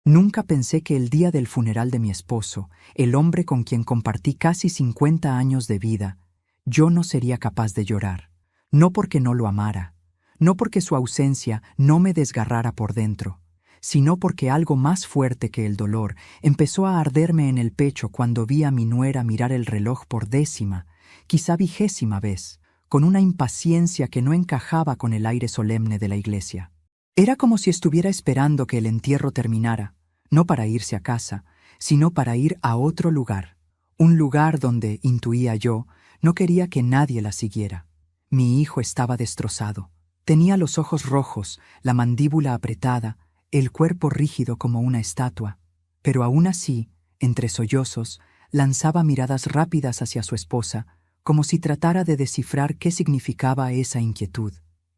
Nunca pensé que el día del funeral de mi esposo, el hombre con quien compartí casi 50 años de vida, yo no sería capaz de llorar. No porque no lo amara, no porque su ausencia no me desgarrara por dentro, sino porque algo más fuerte que el dolor empezó a arderme en el pecho cuando vi a mi nuera mirar el reloj por 10ª, quizá 20ª vez, con una impaciencia que no encajaba con el aire solemne de la iglesia. Era como si estuviera esperando que el entierro terminara, no para irse a casa, sino para ir a otro lugar, un lugar donde, intuía yo, no quería que nadie la siguiera. Mi hijo estaba destrozado. Tenía los ojos rojos, la mandíbula apretada, el cuerpo rígido como una estatua, pero aún así, entre sollozos, lanzaba miradas rápidas hacia su esposa, como si tratara de descifrar qué significaba esa inquietud.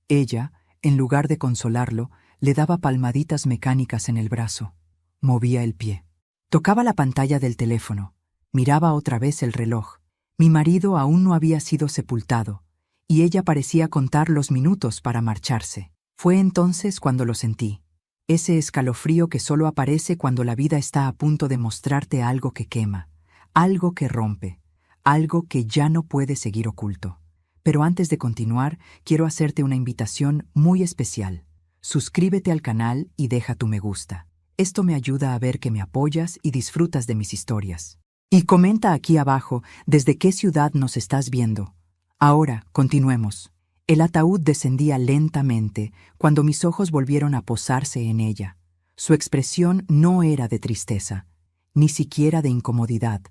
Ella, en lugar de consolarlo, le daba palmaditas mecánicas en el brazo. Movía el pie. Tocaba la pantalla del teléfono. Miraba otra vez el reloj. Mi marido aún no había sido sepultado, y ella parecía contar los minutos para marcharse. Fue entonces cuando lo sentí. Ese escalofrío que solo aparece cuando la vida está a punto de mostrarte algo que quema, algo que rompe, algo que ya no puede seguir oculto. Pero antes de continuar, quiero hacerte una invitación muy especial. Suscríbete al canal y deja tu me gusta. Esto me ayuda a ver que me apoyas y disfrutas de mis historias. Y comenta aquí abajo desde qué ciudad nos estás viendo. Ahora, continuemos. El ataúd descendía lentamente cuando mis ojos volvieron a posarse en ella. Su expresión no era de tristeza, ni siquiera de incomodidad.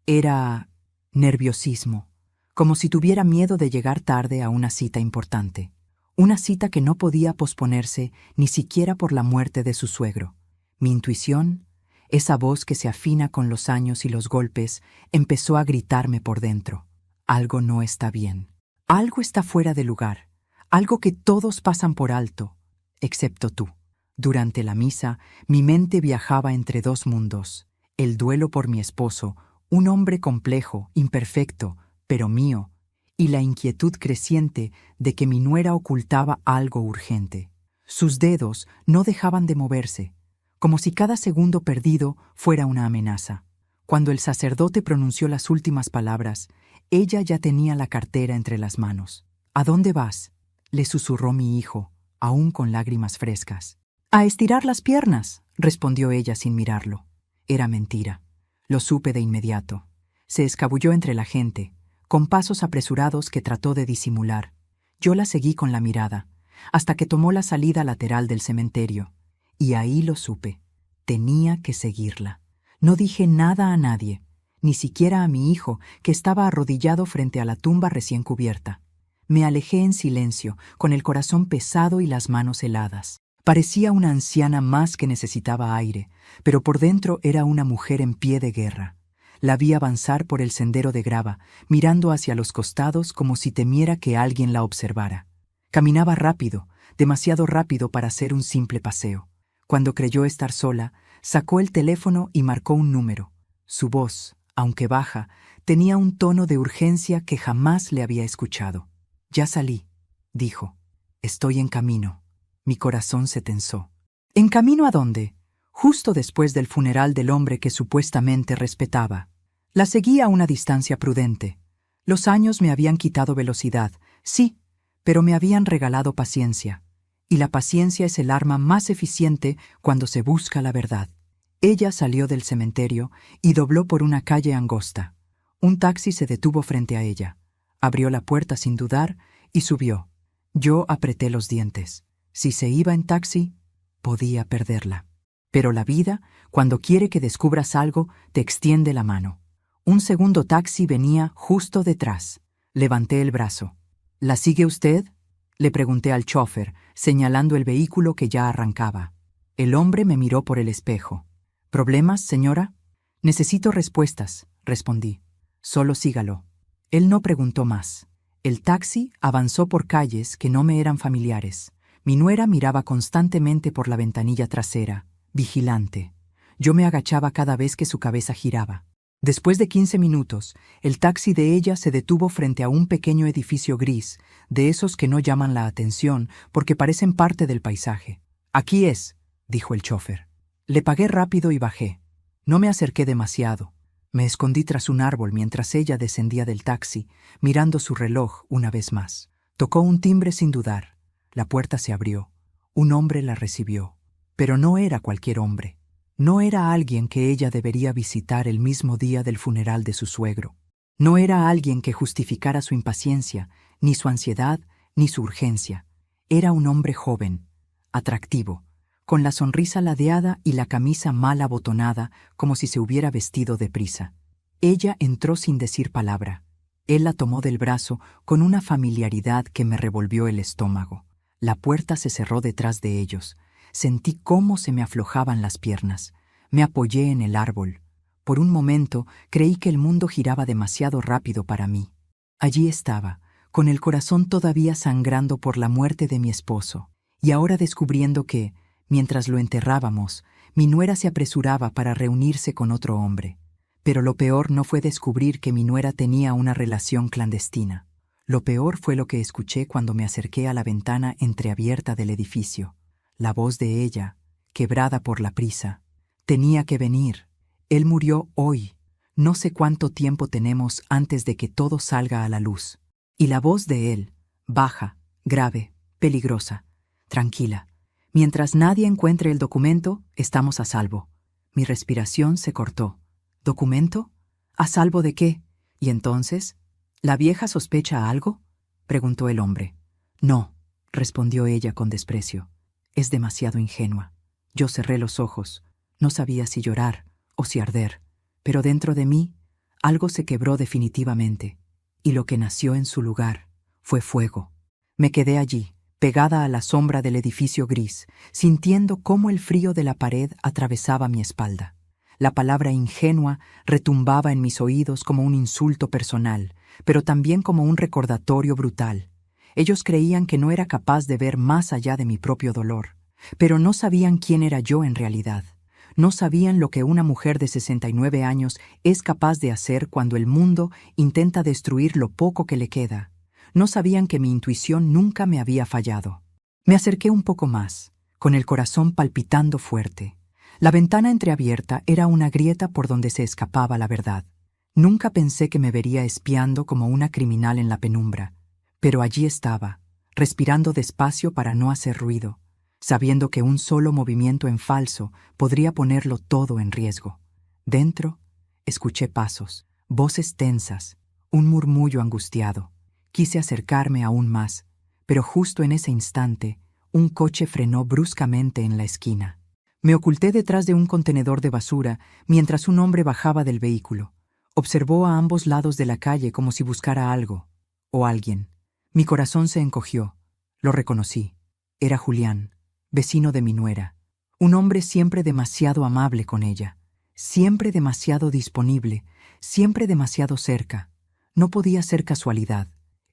Era nerviosismo, como si tuviera miedo de llegar tarde a una cita importante. Una cita que no podía posponerse ni siquiera por la muerte de su suegro. Mi intuición, esa voz que se afina con los años y los golpes, empezó a gritarme por dentro. Algo no está bien. Algo está fuera de lugar. Algo que todos pasan por alto, excepto tú. Durante la misa, mi mente viajaba entre dos mundos. El duelo por mi esposo, un hombre complejo, imperfecto, pero mío, y la inquietud creciente de que mi nuera ocultaba algo urgente. Sus dedos no dejaban de moverse, como si cada segundo perdido fuera una amenaza. Cuando el sacerdote pronunció las últimas palabras, ella ya tenía la cartera entre las manos. ¿A dónde vas?, le susurró mi hijo, aún con lágrimas frescas. A estirar las piernas, respondió ella sin mirarlo. Era mentira. Lo supe de inmediato. Se escabulló entre la gente, con pasos apresurados que trató de disimular. Yo la seguí con la mirada, hasta que tomó la salida lateral del cementerio. Y ahí lo supe. Tenía que seguirla. No dije nada a nadie, ni siquiera a mi hijo, que estaba arrodillado frente a la tumba recién cubierta. Me alejé en silencio, con el corazón pesado y las manos heladas. Parecía una anciana más que necesitaba aire, pero por dentro era una mujer en pie de guerra. La vi avanzar por el sendero de grava, mirando hacia los costados como si temiera que alguien la observara. Caminaba rápido, demasiado rápido para hacer un simple paseo. Cuando creyó estar sola, sacó el teléfono y marcó un número. Su voz, aunque baja, tenía un tono de urgencia que jamás le había escuchado. «Ya salí», dijo. «Estoy en camino». Mi corazón se tensó. ¿En camino a dónde? Justo después del funeral del hombre que supuestamente respetaba. La seguí a una distancia prudente. Los años me habían quitado velocidad, sí, pero me habían regalado paciencia. Y la paciencia es el arma más eficiente cuando se busca la verdad. Ella salió del cementerio y dobló por una calle angosta. Un taxi se detuvo frente a ella. Abrió la puerta sin dudar y subió. Yo apreté los dientes. Si se iba en taxi, podía perderla. Pero la vida, cuando quiere que descubras algo, te extiende la mano. Un segundo taxi venía justo detrás. Levanté el brazo. ¿La sigue usted?, le pregunté al chófer, señalando el vehículo que ya arrancaba. El hombre me miró por el espejo. ¿Problemas, señora? Necesito respuestas, respondí. Solo sígalo. Él no preguntó más. El taxi avanzó por calles que no me eran familiares. Mi nuera miraba constantemente por la ventanilla trasera, vigilante. Yo me agachaba cada vez que su cabeza giraba. Después de 15 minutos, el taxi de ella se detuvo frente a un pequeño edificio gris, de esos que no llaman la atención porque parecen parte del paisaje. «Aquí es», dijo el chófer. Le pagué rápido y bajé. No me acerqué demasiado. Me escondí tras un árbol mientras ella descendía del taxi, mirando su reloj una vez más. Tocó un timbre sin dudar. La puerta se abrió. Un hombre la recibió. Pero no era cualquier hombre. No era alguien que ella debería visitar el mismo día del funeral de su suegro. No era alguien que justificara su impaciencia, ni su ansiedad, ni su urgencia. Era un hombre joven, atractivo, con la sonrisa ladeada y la camisa mal abotonada, como si se hubiera vestido deprisa. Ella entró sin decir palabra. Él la tomó del brazo con una familiaridad que me revolvió el estómago. La puerta se cerró detrás de ellos. Sentí cómo se me aflojaban las piernas. Me apoyé en el árbol. Por un momento creí que el mundo giraba demasiado rápido para mí. Allí estaba, con el corazón todavía sangrando por la muerte de mi esposo, y ahora descubriendo que, mientras lo enterrábamos, mi nuera se apresuraba para reunirse con otro hombre. Pero lo peor no fue descubrir que mi nuera tenía una relación clandestina. Lo peor fue lo que escuché cuando me acerqué a la ventana entreabierta del edificio. La voz de ella, quebrada por la prisa. Tenía que venir. Él murió hoy. No sé cuánto tiempo tenemos antes de que todo salga a la luz. Y la voz de él, baja, grave, peligrosa, tranquila. Mientras nadie encuentre el documento, estamos a salvo. Mi respiración se cortó. ¿Documento? ¿A salvo de qué? ¿Y entonces? ¿La vieja sospecha algo?, preguntó el hombre. No, respondió ella con desprecio. Es demasiado ingenua. Yo cerré los ojos. No sabía si llorar o si arder. Pero dentro de mí, algo se quebró definitivamente. Y lo que nació en su lugar fue fuego. Me quedé allí, pegada a la sombra del edificio gris, sintiendo cómo el frío de la pared atravesaba mi espalda. La palabra ingenua retumbaba en mis oídos como un insulto personal, pero también como un recordatorio brutal. Ellos creían que no era capaz de ver más allá de mi propio dolor, pero no sabían quién era yo en realidad. No sabían lo que una mujer de 69 años es capaz de hacer cuando el mundo intenta destruir lo poco que le queda. No sabían que mi intuición nunca me había fallado. Me acerqué un poco más, con el corazón palpitando fuerte. La ventana entreabierta era una grieta por donde se escapaba la verdad. Nunca pensé que me vería espiando como una criminal en la penumbra, pero allí estaba, respirando despacio para no hacer ruido, sabiendo que un solo movimiento en falso podría ponerlo todo en riesgo. Dentro, escuché pasos, voces tensas, un murmullo angustiado. Quise acercarme aún más, pero justo en ese instante, un coche frenó bruscamente en la esquina. Me oculté detrás de un contenedor de basura mientras un hombre bajaba del vehículo. Observó a ambos lados de la calle como si buscara algo, o alguien. Mi corazón se encogió. Lo reconocí. Era Julián, vecino de mi nuera. Un hombre siempre demasiado amable con ella, siempre demasiado disponible, siempre demasiado cerca. No podía ser casualidad.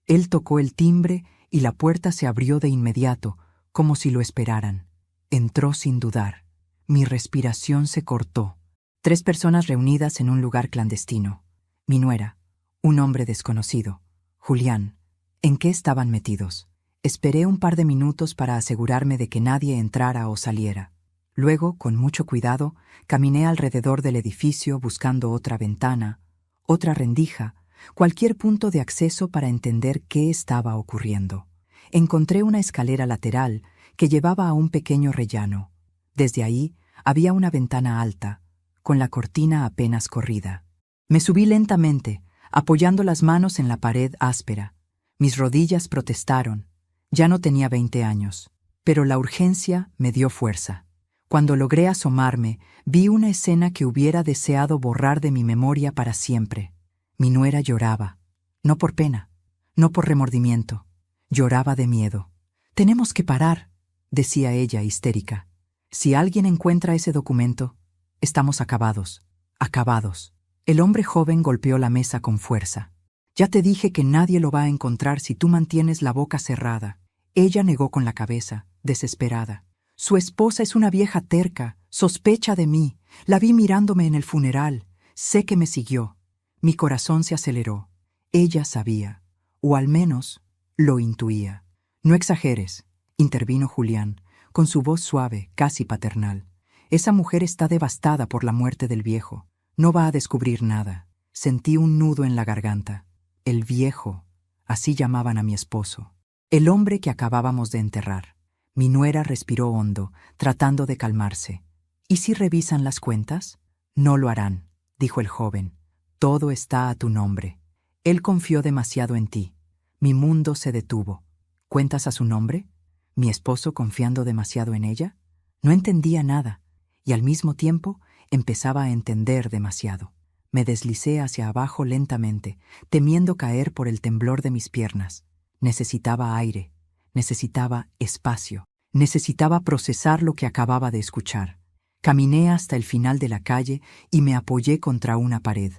Él tocó el timbre y la puerta se abrió de inmediato, como si lo esperaran. Entró sin dudar. Mi respiración se cortó. 3 personas reunidas en un lugar clandestino. Mi nuera, un hombre desconocido, Julián. ¿En qué estaban metidos? Esperé un par de minutos para asegurarme de que nadie entrara o saliera. Luego, con mucho cuidado, caminé alrededor del edificio buscando otra ventana, otra rendija, cualquier punto de acceso para entender qué estaba ocurriendo. Encontré una escalera lateral que llevaba a un pequeño rellano. Desde ahí había una ventana alta, con la cortina apenas corrida. Me subí lentamente, apoyando las manos en la pared áspera. Mis rodillas protestaron. Ya no tenía 20 años, pero la urgencia me dio fuerza. Cuando logré asomarme, vi una escena que hubiera deseado borrar de mi memoria para siempre. Mi nuera lloraba, no por pena, no por remordimiento, lloraba de miedo. «Tenemos que parar», decía ella histérica. «Si alguien encuentra ese documento, estamos acabados, acabados». El hombre joven golpeó la mesa con fuerza. «Ya te dije que nadie lo va a encontrar si tú mantienes la boca cerrada». Ella negó con la cabeza, desesperada. «Su esposa es una vieja terca, sospecha de mí. La vi mirándome en el funeral. Sé que me siguió». Mi corazón se aceleró. Ella sabía, o al menos lo intuía. «No exageres», intervino Julián, con su voz suave, casi paternal. Esa mujer está devastada por la muerte del viejo. No va a descubrir nada. Sentí un nudo en la garganta. El viejo, así llamaban a mi esposo. El hombre que acabábamos de enterrar. Mi nuera respiró hondo, tratando de calmarse. ¿Y si revisan las cuentas? No lo harán, dijo el joven. Todo está a tu nombre. Él confió demasiado en ti. Mi mundo se detuvo. ¿Cuentas a su nombre? ¿Mi esposo confiando demasiado en ella? No entendía nada, y al mismo tiempo empezaba a entender demasiado. Me deslicé hacia abajo lentamente, temiendo caer por el temblor de mis piernas. Necesitaba aire, necesitaba espacio, necesitaba procesar lo que acababa de escuchar. Caminé hasta el final de la calle y me apoyé contra una pared.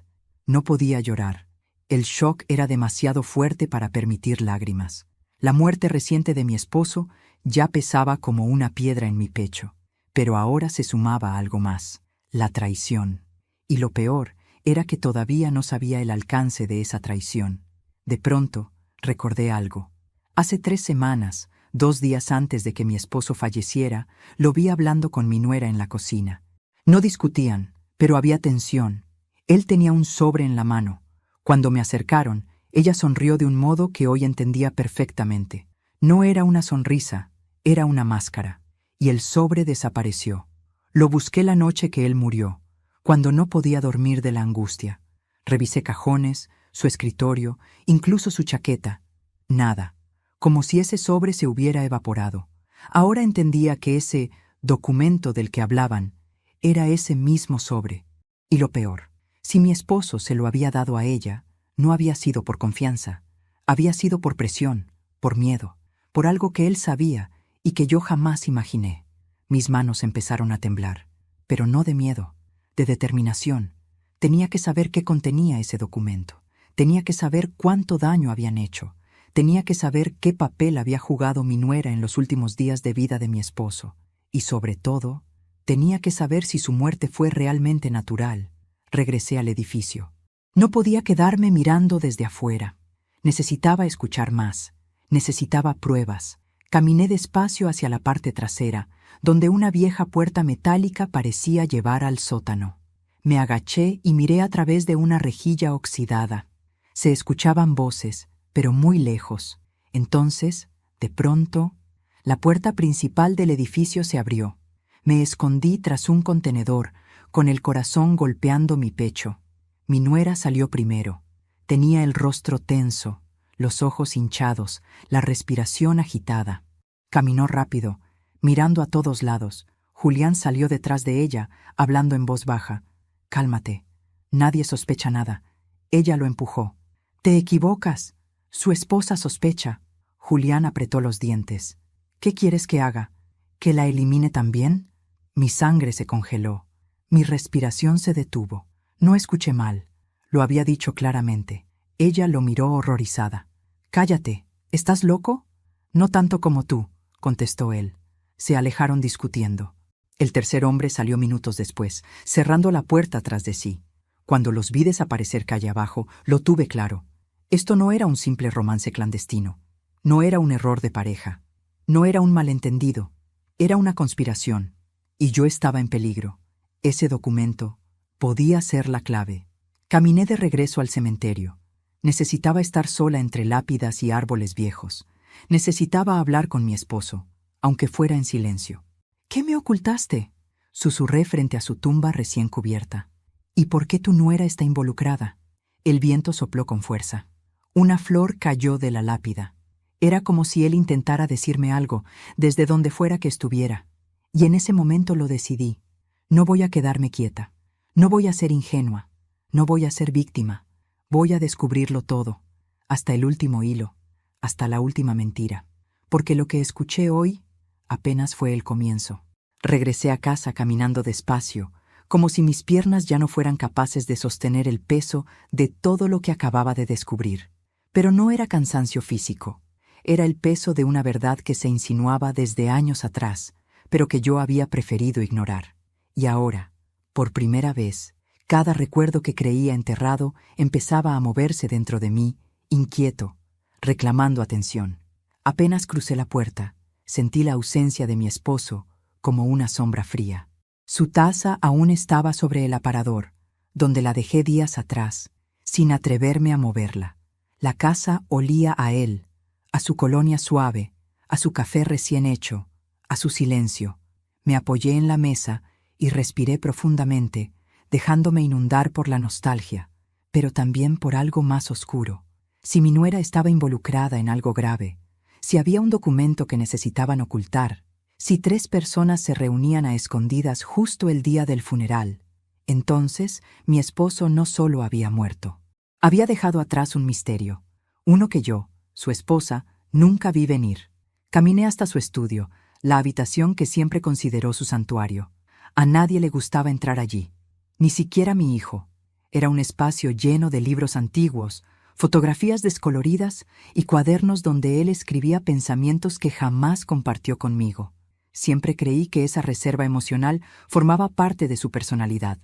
No podía llorar. El shock era demasiado fuerte para permitir lágrimas. La muerte reciente de mi esposo ya pesaba como una piedra en mi pecho, pero ahora se sumaba algo más, la traición. Y lo peor era que todavía no sabía el alcance de esa traición. De pronto, recordé algo. Hace 3 semanas, 2 días antes de que mi esposo falleciera, lo vi hablando con mi nuera en la cocina. No discutían, pero había tensión. Él tenía un sobre en la mano. Cuando me acercaron, ella sonrió de un modo que hoy entendía perfectamente. No era una sonrisa, era una máscara. Y el sobre desapareció. Lo busqué la noche que él murió, cuando no podía dormir de la angustia. Revisé cajones, su escritorio, incluso su chaqueta. Nada, como si ese sobre se hubiera evaporado. Ahora entendía que ese documento del que hablaban era ese mismo sobre. Y lo peor, si mi esposo se lo había dado a ella, no había sido por confianza, había sido por presión, por miedo, por algo que él sabía y que yo jamás imaginé. Mis manos empezaron a temblar, pero no de miedo, de determinación. Tenía que saber qué contenía ese documento. Tenía que saber cuánto daño habían hecho. Tenía que saber qué papel había jugado mi nuera en los últimos días de vida de mi esposo. Y sobre todo, tenía que saber si su muerte fue realmente natural. Regresé al edificio. No podía quedarme mirando desde afuera. Necesitaba escuchar más. Necesitaba pruebas. Caminé despacio hacia la parte trasera, donde una vieja puerta metálica parecía llevar al sótano. Me agaché y miré a través de una rejilla oxidada. Se escuchaban voces, pero muy lejos. Entonces, de pronto, la puerta principal del edificio se abrió. Me escondí tras un contenedor, con el corazón golpeando mi pecho. Mi nuera salió primero. Tenía el rostro tenso, los ojos hinchados, la respiración agitada. Caminó rápido, mirando a todos lados. Julián salió detrás de ella, hablando en voz baja. «Cálmate. Nadie sospecha nada». Ella lo empujó. «Te equivocas. Su esposa sospecha». Julián apretó los dientes. «¿Qué quieres que haga? ¿Que la elimine también?» Mi sangre se congeló. Mi respiración se detuvo. No escuché mal. Lo había dicho claramente. Ella lo miró horrorizada. «Cállate. ¿Estás loco?» «No tanto como tú», contestó él. Se alejaron discutiendo. El tercer hombre salió minutos después, cerrando la puerta tras de sí. Cuando los vi desaparecer calle abajo, lo tuve claro. Esto no era un simple romance clandestino. No era un error de pareja. No era un malentendido. Era una conspiración. Y yo estaba en peligro. Ese documento podía ser la clave. Caminé de regreso al cementerio. Necesitaba estar sola entre lápidas y árboles viejos. Necesitaba hablar con mi esposo, aunque fuera en silencio. «¿Qué me ocultaste?», susurré frente a su tumba recién cubierta. «¿Y por qué tu nuera está involucrada?». El viento sopló con fuerza. Una flor cayó de la lápida. Era como si él intentara decirme algo, desde donde fuera que estuviera. Y en ese momento lo decidí. No voy a quedarme quieta. No voy a ser ingenua. No voy a ser víctima. Voy a descubrirlo todo, hasta el último hilo, hasta la última mentira. Porque lo que escuché hoy apenas fue el comienzo. Regresé a casa caminando despacio, como si mis piernas ya no fueran capaces de sostener el peso de todo lo que acababa de descubrir. Pero no era cansancio físico. Era el peso de una verdad que se insinuaba desde años atrás, pero que yo había preferido ignorar. Y ahora, por primera vez, cada recuerdo que creía enterrado empezaba a moverse dentro de mí, inquieto, reclamando atención. Apenas crucé la puerta, sentí la ausencia de mi esposo como una sombra fría. Su taza aún estaba sobre el aparador, donde la dejé días atrás, sin atreverme a moverla. La casa olía a él, a su colonia suave, a su café recién hecho, a su silencio. Me apoyé en la mesa y respiré profundamente, dejándome inundar por la nostalgia, pero también por algo más oscuro. Si mi nuera estaba involucrada en algo grave, si había un documento que necesitaban ocultar, si 3 personas se reunían a escondidas justo el día del funeral, entonces mi esposo no solo había muerto. Había dejado atrás un misterio, uno que yo, su esposa, nunca vi venir. Caminé hasta su estudio, la habitación que siempre consideró su santuario. A nadie le gustaba entrar allí, ni siquiera mi hijo. Era un espacio lleno de libros antiguos, fotografías descoloridas y cuadernos donde él escribía pensamientos que jamás compartió conmigo. Siempre creí que esa reserva emocional formaba parte de su personalidad.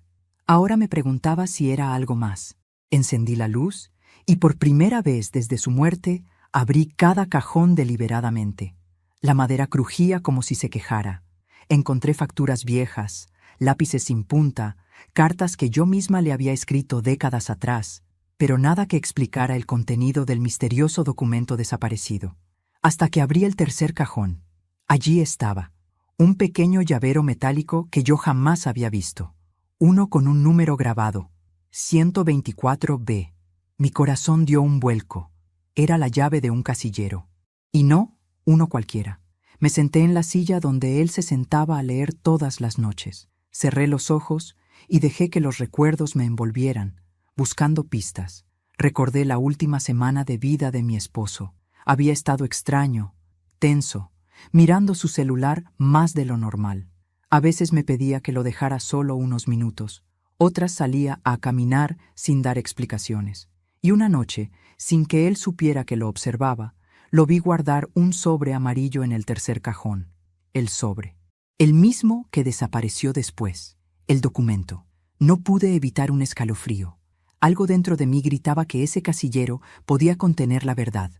Ahora me preguntaba si era algo más. Encendí la luz y por primera vez desde su muerte abrí cada cajón deliberadamente. La madera crujía como si se quejara. Encontré facturas viejas, lápices sin punta, cartas que yo misma le había escrito décadas atrás, pero nada que explicara el contenido del misterioso documento desaparecido. Hasta que abrí el tercer cajón. Allí estaba, un pequeño llavero metálico que yo jamás había visto. Uno con un número grabado, 124B. Mi corazón dio un vuelco. Era la llave de un casillero. Y no uno cualquiera. Me senté en la silla donde él se sentaba a leer todas las noches. Cerré los ojos y dejé que los recuerdos me envolvieran, buscando pistas. Recordé la última semana de vida de mi esposo. Había estado extraño, tenso, mirando su celular más de lo normal. A veces me pedía que lo dejara solo unos minutos. Otras salía a caminar sin dar explicaciones. Y una noche, sin que él supiera que lo observaba, lo vi guardar un sobre amarillo en el tercer cajón. El sobre. El mismo que desapareció después. El documento. No pude evitar un escalofrío. Algo dentro de mí gritaba que ese casillero podía contener la verdad.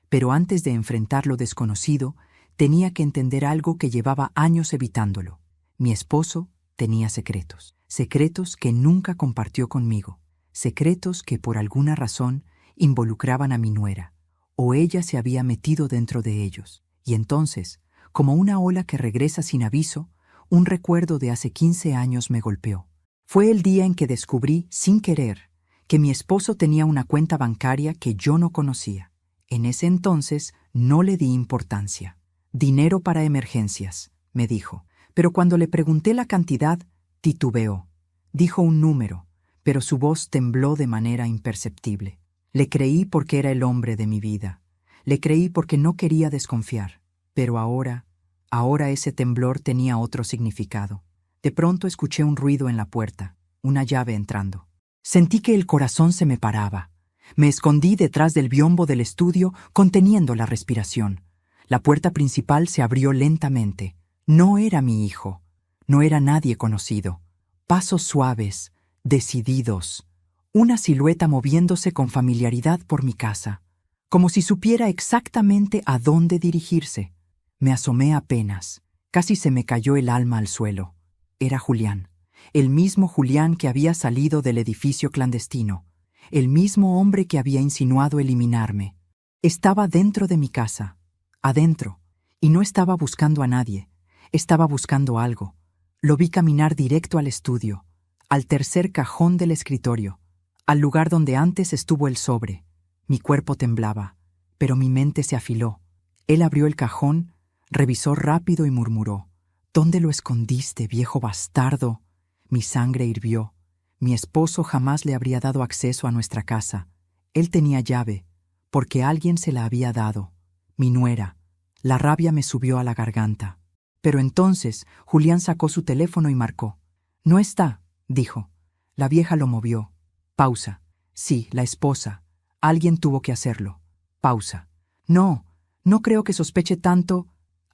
Pero antes de enfrentar lo desconocido, tenía que entender algo que llevaba años evitándolo. Mi esposo tenía secretos. Secretos que nunca compartió conmigo. Secretos que por alguna razón involucraban a mi nuera. O ella se había metido dentro de ellos. Y entonces, como una ola que regresa sin aviso, un recuerdo de hace 15 años me golpeó. Fue el día en que descubrí, sin querer, que mi esposo tenía una cuenta bancaria que yo no conocía. En ese entonces no le di importancia. Dinero para emergencias, me dijo. Pero cuando le pregunté la cantidad, titubeó. Dijo un número, pero su voz tembló de manera imperceptible. Le creí porque era el hombre de mi vida. Le creí porque no quería desconfiar. Pero ahora ese temblor tenía otro significado. De pronto escuché un ruido en la puerta, una llave entrando. Sentí que el corazón se me paraba. Me escondí detrás del biombo del estudio, conteniendo la respiración. La puerta principal se abrió lentamente. No era mi hijo. No era nadie conocido. Pasos suaves, decididos. Una silueta moviéndose con familiaridad por mi casa, como si supiera exactamente a dónde dirigirse. Me asomé apenas. Casi se me cayó el alma al suelo. Era Julián. El mismo Julián que había salido del edificio clandestino. El mismo hombre que había insinuado eliminarme. Estaba dentro de mi casa. Adentro. Y no estaba buscando a nadie. Estaba buscando algo. Lo vi caminar directo al estudio, al tercer cajón del escritorio, al lugar donde antes estuvo el sobre. Mi cuerpo temblaba, pero mi mente se afiló. Él abrió el cajón, revisó rápido y murmuró: «¿Dónde lo escondiste, viejo bastardo?» Mi sangre hirvió. Mi esposo jamás le habría dado acceso a nuestra casa. Él tenía llave, porque alguien se la había dado. Mi nuera. La rabia me subió a la garganta. Pero entonces Julián sacó su teléfono y marcó. «No está», dijo. La vieja lo movió. Pausa. Sí, la esposa. Alguien tuvo que hacerlo. Pausa. No creo que sospeche tanto.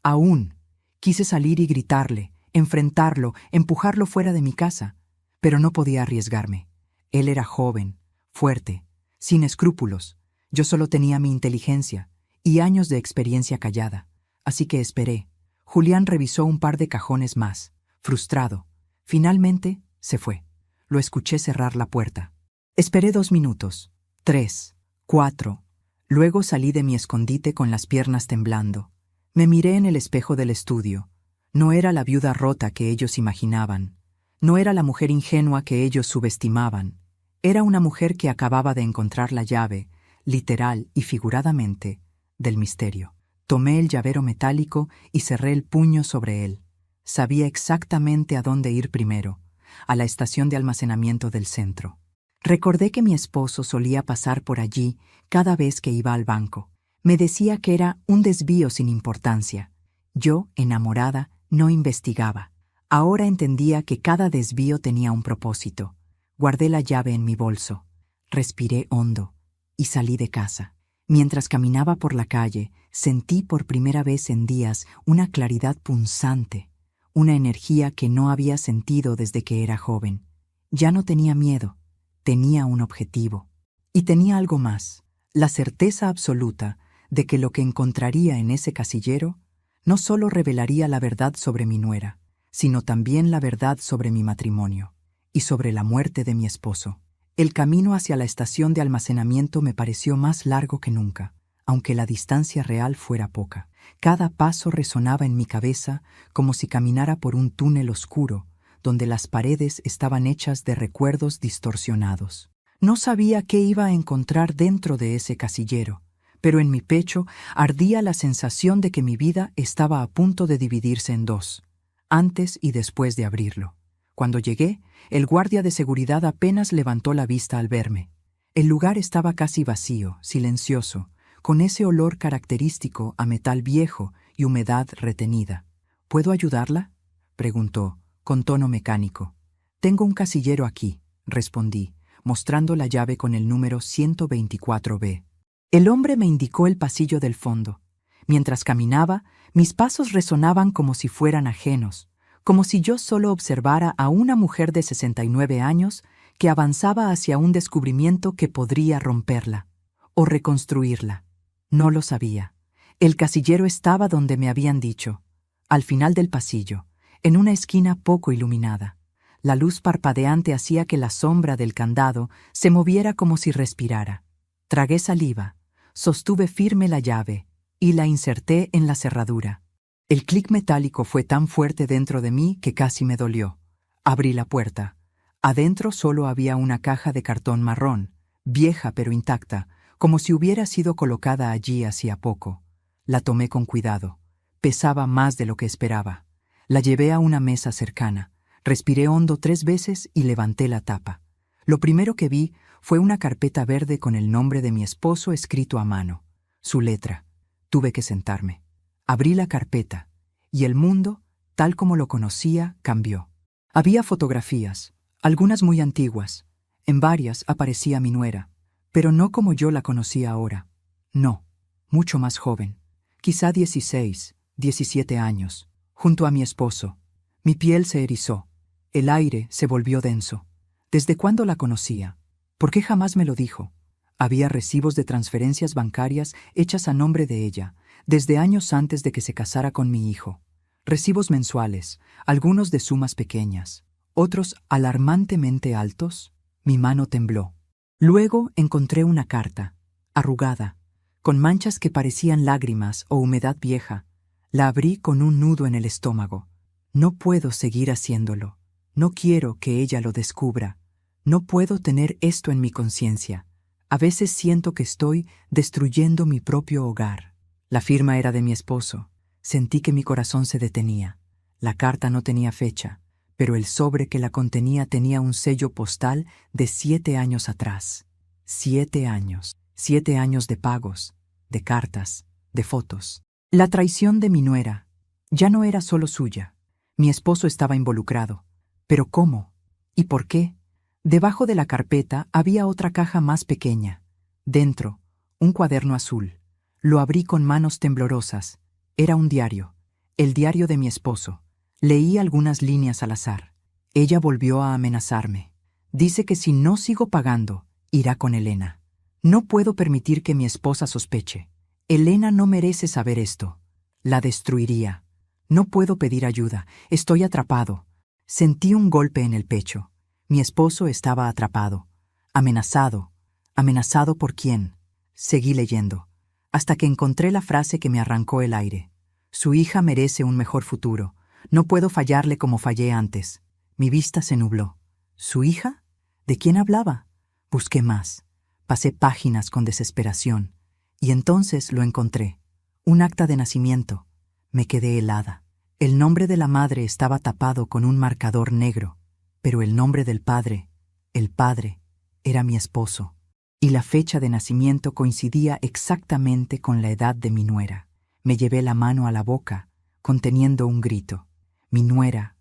Aún. Quise salir y gritarle, enfrentarlo, empujarlo fuera de mi casa. Pero no podía arriesgarme. Él era joven, fuerte, sin escrúpulos. Yo solo tenía mi inteligencia y años de experiencia callada. Así que esperé. Julián revisó un par de cajones más, frustrado. Finalmente, se fue. Lo escuché cerrar la puerta. Esperé 2 minutos, 3, 4. Luego salí de mi escondite con las piernas temblando. Me miré en el espejo del estudio. No era la viuda rota que ellos imaginaban. No era la mujer ingenua que ellos subestimaban. Era una mujer que acababa de encontrar la llave, literal y figuradamente, del misterio. Tomé el llavero metálico y cerré el puño sobre él. Sabía exactamente a dónde ir primero, a la estación de almacenamiento del centro. Recordé que mi esposo solía pasar por allí cada vez que iba al banco. Me decía que era un desvío sin importancia. Yo, enamorada, no investigaba. Ahora entendía que cada desvío tenía un propósito. Guardé la llave en mi bolso. Respiré hondo y salí de casa. Mientras caminaba por la calle, sentí por primera vez en días una claridad punzante, una energía que no había sentido desde que era joven. Ya no tenía miedo. Tenía un objetivo. Y tenía algo más, la certeza absoluta de que lo que encontraría en ese casillero no solo revelaría la verdad sobre mi nuera, sino también la verdad sobre mi matrimonio y sobre la muerte de mi esposo. El camino hacia la estación de almacenamiento me pareció más largo que nunca, aunque la distancia real fuera poca. Cada paso resonaba en mi cabeza como si caminara por un túnel oscuro, donde las paredes estaban hechas de recuerdos distorsionados. No sabía qué iba a encontrar dentro de ese casillero, pero en mi pecho ardía la sensación de que mi vida estaba a punto de dividirse en dos, antes y después de abrirlo. Cuando llegué, el guardia de seguridad apenas levantó la vista al verme. El lugar estaba casi vacío, silencioso, con ese olor característico a metal viejo y humedad retenida. ¿Puedo ayudarla?, preguntó, con tono mecánico. Tengo un casillero aquí, respondí, mostrando la llave con el número 124B. El hombre me indicó el pasillo del fondo. Mientras caminaba, mis pasos resonaban como si fueran ajenos, como si yo solo observara a una mujer de 69 años que avanzaba hacia un descubrimiento que podría romperla o reconstruirla. No lo sabía. El casillero estaba donde me habían dicho, al final del pasillo, en una esquina poco iluminada. La luz parpadeante hacía que la sombra del candado se moviera como si respirara. Tragué saliva, sostuve firme la llave y la inserté en la cerradura. El clic metálico fue tan fuerte dentro de mí que casi me dolió. Abrí la puerta. Adentro solo había una caja de cartón marrón, vieja pero intacta, como si hubiera sido colocada allí hacía poco. La tomé con cuidado. Pesaba más de lo que esperaba. La llevé a una mesa cercana. Respiré hondo 3 veces y levanté la tapa. Lo primero que vi fue una carpeta verde con el nombre de mi esposo escrito a mano. Su letra. Tuve que sentarme. Abrí la carpeta, y el mundo, tal como lo conocía, cambió. Había fotografías, algunas muy antiguas. En varias aparecía mi nuera, pero no como yo la conocía ahora. No, mucho más joven. Quizá 16, 17 años, junto a mi esposo. Mi piel se erizó. El aire se volvió denso. ¿Desde cuándo la conocía? ¿Por qué jamás me lo dijo? Había recibos de transferencias bancarias hechas a nombre de ella, desde años antes de que se casara con mi hijo. Recibos mensuales, algunos de sumas pequeñas, otros alarmantemente altos. Mi mano tembló. Luego encontré una carta, arrugada, con manchas que parecían lágrimas o humedad vieja. La abrí con un nudo en el estómago. No puedo seguir haciéndolo. No quiero que ella lo descubra. No puedo tener esto en mi conciencia. A veces siento que estoy destruyendo mi propio hogar. La firma era de mi esposo. Sentí que mi corazón se detenía. La carta no tenía fecha, pero el sobre que la contenía tenía un sello postal de 7 años atrás. 7 años. 7 años de pagos, de cartas, de fotos. La traición de mi nuera ya no era solo suya. Mi esposo estaba involucrado. ¿Pero cómo? ¿Y por qué? Debajo de la carpeta había otra caja más pequeña. Dentro, un cuaderno azul. Lo abrí con manos temblorosas. Era un diario, el diario de mi esposo. Leí algunas líneas al azar. Ella volvió a amenazarme. Dice que si no sigo pagando, irá con Elena. No puedo permitir que mi esposa sospeche. Elena no merece saber esto. La destruiría. No puedo pedir ayuda. Estoy atrapado. Sentí un golpe en el pecho. Mi esposo estaba atrapado. Amenazado. ¿Amenazado por quién? Seguí leyendo, hasta que encontré la frase que me arrancó el aire. Su hija merece un mejor futuro. No puedo fallarle como fallé antes. Mi vista se nubló. ¿Su hija? ¿De quién hablaba? Busqué más. Pasé páginas con desesperación. Y entonces lo encontré. Un acta de nacimiento. Me quedé helada. El nombre de la madre estaba tapado con un marcador negro, pero el nombre del padre, el padre, era mi esposo. Y la fecha de nacimiento coincidía exactamente con la edad de mi nuera. Me llevé la mano a la boca, conteniendo un grito. Mi nuera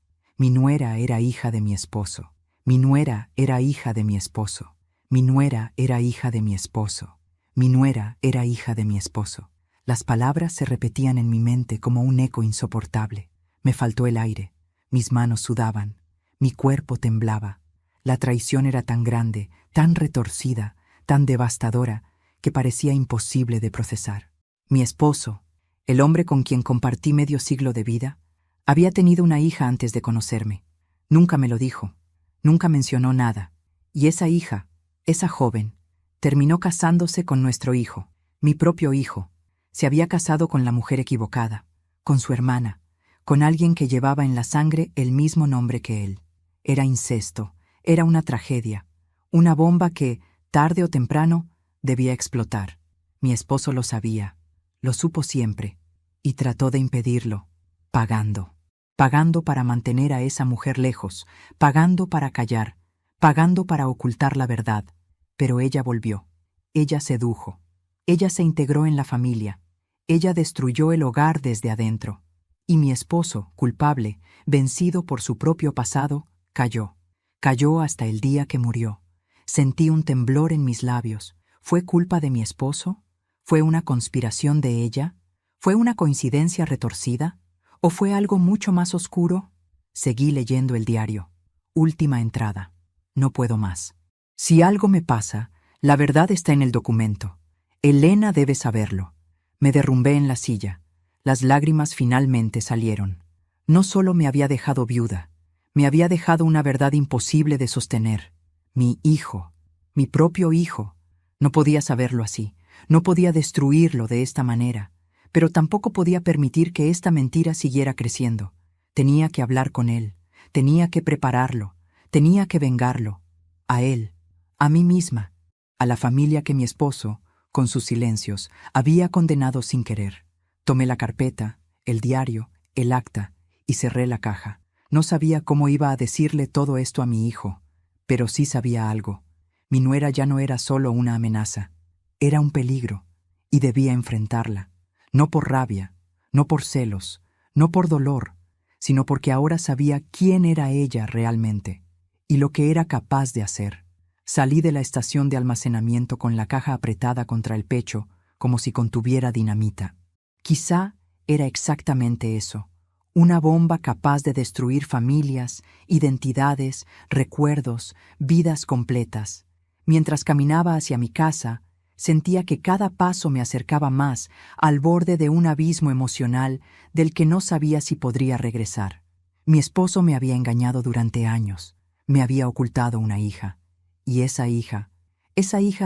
era hija de mi esposo. Mi nuera era hija de mi esposo. Mi nuera era hija de mi esposo. Mi nuera era hija de mi esposo. Las palabras se repetían en mi mente como un eco insoportable. Me faltó el aire. Mis manos sudaban. Mi cuerpo temblaba. La traición era tan grande, tan retorcida, tan devastadora, que parecía imposible de procesar. Mi esposo, el hombre con quien compartí medio siglo de vida, había tenido una hija antes de conocerme. Nunca me lo dijo. Nunca mencionó nada. Y esa hija, esa joven, terminó casándose con nuestro hijo, mi propio hijo. Se había casado con la mujer equivocada, con su hermana, con alguien que llevaba en la sangre el mismo nombre que él. Era incesto, era una tragedia, una bomba que, tarde o temprano, debía explotar. Mi esposo lo sabía, lo supo siempre, y trató de impedirlo, pagando. Pagando para mantener a esa mujer lejos, pagando para callar, pagando para ocultar la verdad. Pero ella volvió, ella sedujo, ella se integró en la familia, ella destruyó el hogar desde adentro. Y mi esposo, culpable, vencido por su propio pasado, cayó. Cayó hasta el día que murió. Sentí un temblor en mis labios. ¿Fue culpa de mi esposo? ¿Fue una conspiración de ella? ¿Fue una coincidencia retorcida? ¿O fue algo mucho más oscuro? Seguí leyendo el diario. Última entrada. No puedo más. Si algo me pasa, la verdad está en el documento. Elena debe saberlo. Me derrumbé en la silla. Las lágrimas finalmente salieron. No solo me había dejado viuda, me había dejado una verdad imposible de sostener. Mi hijo, mi propio hijo. No podía saberlo así, no podía destruirlo de esta manera, pero tampoco podía permitir que esta mentira siguiera creciendo. Tenía que hablar con él, tenía que prepararlo, tenía que vengarlo. A él, a mí misma, a la familia que mi esposo, con sus silencios, había condenado sin querer. Tomé la carpeta, el diario, el acta, y cerré la caja. No sabía cómo iba a decirle todo esto a mi hijo, pero sí sabía algo. Mi nuera ya no era solo una amenaza, era un peligro, y debía enfrentarla. No por rabia, no por celos, no por dolor, sino porque ahora sabía quién era ella realmente, y lo que era capaz de hacer. Salí de la estación de almacenamiento con la caja apretada contra el pecho, como si contuviera dinamita. Quizá era exactamente eso, una bomba capaz de destruir familias, identidades, recuerdos, vidas completas. Mientras caminaba hacia mi casa, sentía que cada paso me acercaba más al borde de un abismo emocional del que no sabía si podría regresar. Mi esposo me había engañado durante años, me había ocultado una hija, y esa hija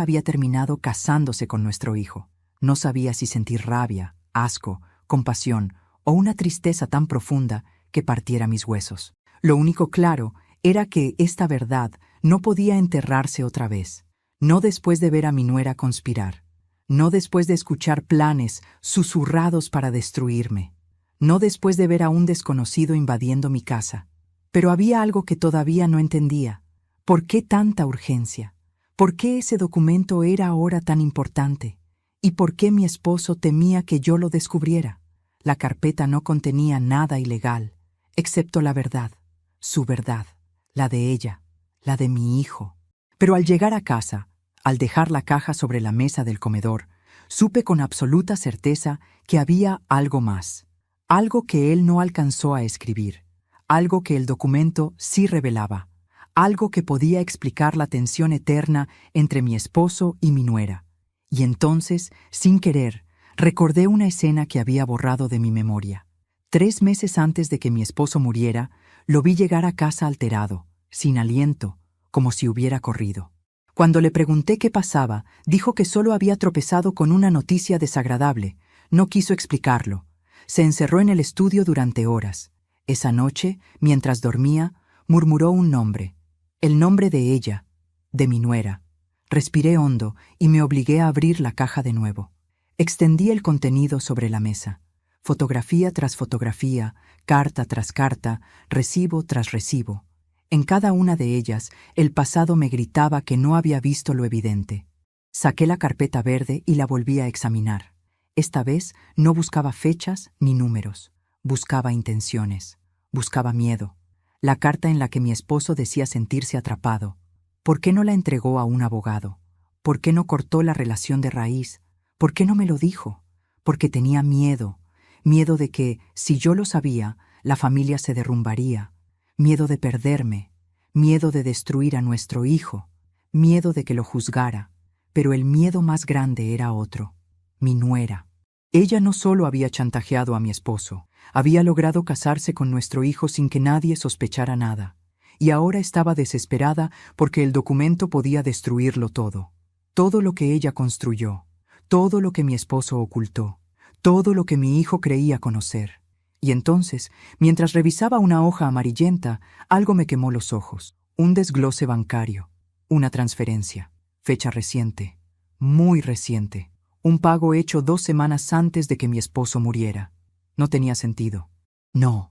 había terminado casándose con nuestro hijo. No sabía si sentir rabia, asco, compasión o una tristeza tan profunda que partiera mis huesos. Lo único claro era que esta verdad no podía enterrarse otra vez, no después de ver a mi nuera conspirar, no después de escuchar planes susurrados para destruirme, no después de ver a un desconocido invadiendo mi casa. Pero había algo que todavía no entendía. ¿Por qué tanta urgencia? ¿Por qué ese documento era ahora tan importante? ¿Y por qué mi esposo temía que yo lo descubriera? La carpeta no contenía nada ilegal, excepto la verdad, su verdad, la de ella, la de mi hijo. Pero al llegar a casa, al dejar la caja sobre la mesa del comedor, supe con absoluta certeza que había algo más, algo que él no alcanzó a escribir, algo que el documento sí revelaba, algo que podía explicar la tensión eterna entre mi esposo y mi nuera. Y entonces, sin querer, recordé una escena que había borrado de mi memoria. 3 meses antes de que mi esposo muriera, Lo vi llegar a casa alterado, sin aliento, como si hubiera corrido. Cuando le pregunté qué pasaba, dijo que solo había tropezado con una noticia desagradable. No quiso explicarlo. Se encerró en el estudio durante horas. Esa noche, mientras dormía, murmuró un nombre. El nombre de ella, de mi nuera. Respiré hondo y me obligué a abrir la caja de nuevo. Extendí el contenido sobre la mesa. Fotografía tras fotografía, carta tras carta, recibo tras recibo. En cada una de ellas, el pasado me gritaba que no había visto lo evidente. Saqué la carpeta verde y la volví a examinar. Esta vez no buscaba fechas ni números. Buscaba intenciones. Buscaba miedo. La carta en la que mi esposo decía sentirse atrapado. ¿Por qué no la entregó a un abogado? ¿Por qué no cortó la relación de raíz? ¿Por qué no me lo dijo? Porque tenía miedo. Miedo de que, si yo lo sabía, la familia se derrumbaría. Miedo de perderme. Miedo de destruir a nuestro hijo. Miedo de que lo juzgara. Pero el miedo más grande era otro. Mi nuera. Ella no solo había chantajeado a mi esposo, había logrado casarse con nuestro hijo sin que nadie sospechara nada. Y ahora estaba desesperada porque el documento podía destruirlo todo. Todo lo que ella construyó. Todo lo que mi esposo ocultó. Todo lo que mi hijo creía conocer. Y entonces, mientras revisaba una hoja amarillenta, algo me quemó los ojos. Un desglose bancario. Una transferencia. Fecha reciente. Muy reciente. Un pago hecho 2 semanas antes de que mi esposo muriera. No tenía sentido. No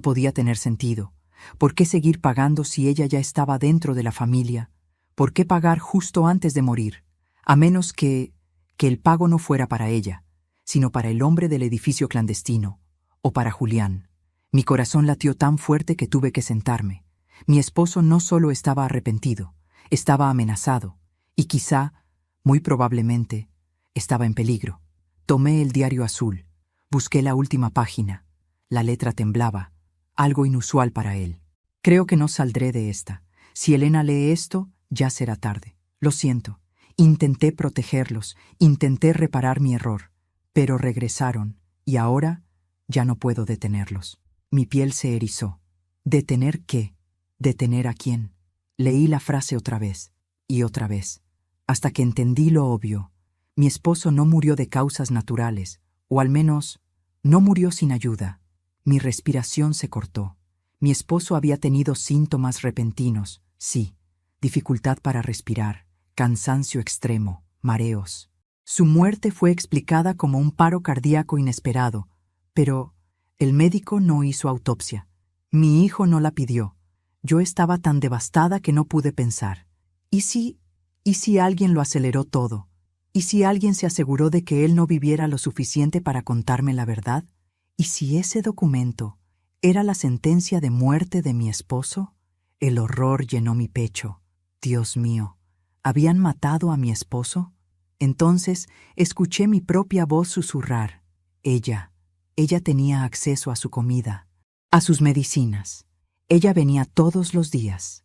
podía tener sentido. ¿Por qué seguir pagando si ella ya estaba dentro de la familia? ¿Por qué pagar justo antes de morir? A menos que el pago no fuera para ella, sino para el hombre del edificio clandestino, o para Julián. Mi corazón latió tan fuerte que tuve que sentarme. Mi esposo no solo estaba arrepentido, estaba amenazado, y quizá, muy probablemente, estaba en peligro. Tomé el diario azul, busqué la última página. La letra temblaba, algo inusual para él. Creo que no saldré de esta. Si Elena lee esto, ya será tarde. Lo siento. Intenté protegerlos, intenté reparar mi error, pero regresaron, y ahora ya no puedo detenerlos. Mi piel se erizó. ¿Detener qué? ¿Detener a quién? Leí la frase otra vez, y otra vez, hasta que entendí lo obvio. Mi esposo no murió de causas naturales, o al menos, no murió sin ayuda. Mi respiración se cortó. Mi esposo había tenido síntomas repentinos, sí, dificultad para respirar, cansancio extremo, mareos. Su muerte fue explicada como un paro cardíaco inesperado, pero el médico no hizo autopsia. Mi hijo no la pidió. Yo estaba tan devastada que no pude pensar. ¿Y si alguien lo aceleró todo? ¿Y si alguien se aseguró de que él no viviera lo suficiente para contarme la verdad? ¿Y si ese documento era la sentencia de muerte de mi esposo? El horror llenó mi pecho. Dios mío, ¿habían matado a mi esposo? Entonces escuché mi propia voz susurrar. Ella tenía acceso a su comida, a sus medicinas. Ella venía todos los días.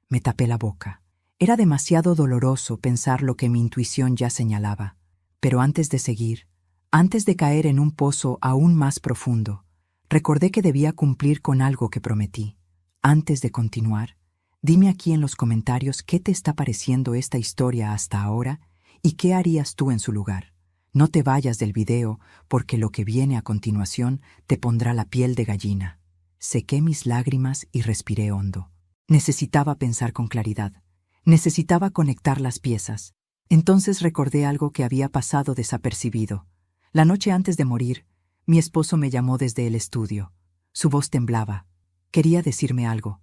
Me tapé la boca. Era demasiado doloroso pensar lo que mi intuición ya señalaba. Pero antes de seguir, antes de caer en un pozo aún más profundo, recordé que debía cumplir con algo que prometí. Antes de continuar, dime aquí en los comentarios qué te está pareciendo esta historia hasta ahora y qué harías tú en su lugar. No te vayas del video porque lo que viene a continuación te pondrá la piel de gallina. Sequé mis lágrimas y respiré hondo. Necesitaba pensar con claridad. Necesitaba conectar las piezas. Entonces recordé algo que había pasado desapercibido. La noche antes de morir, mi esposo me llamó desde el estudio. Su voz temblaba. Quería decirme algo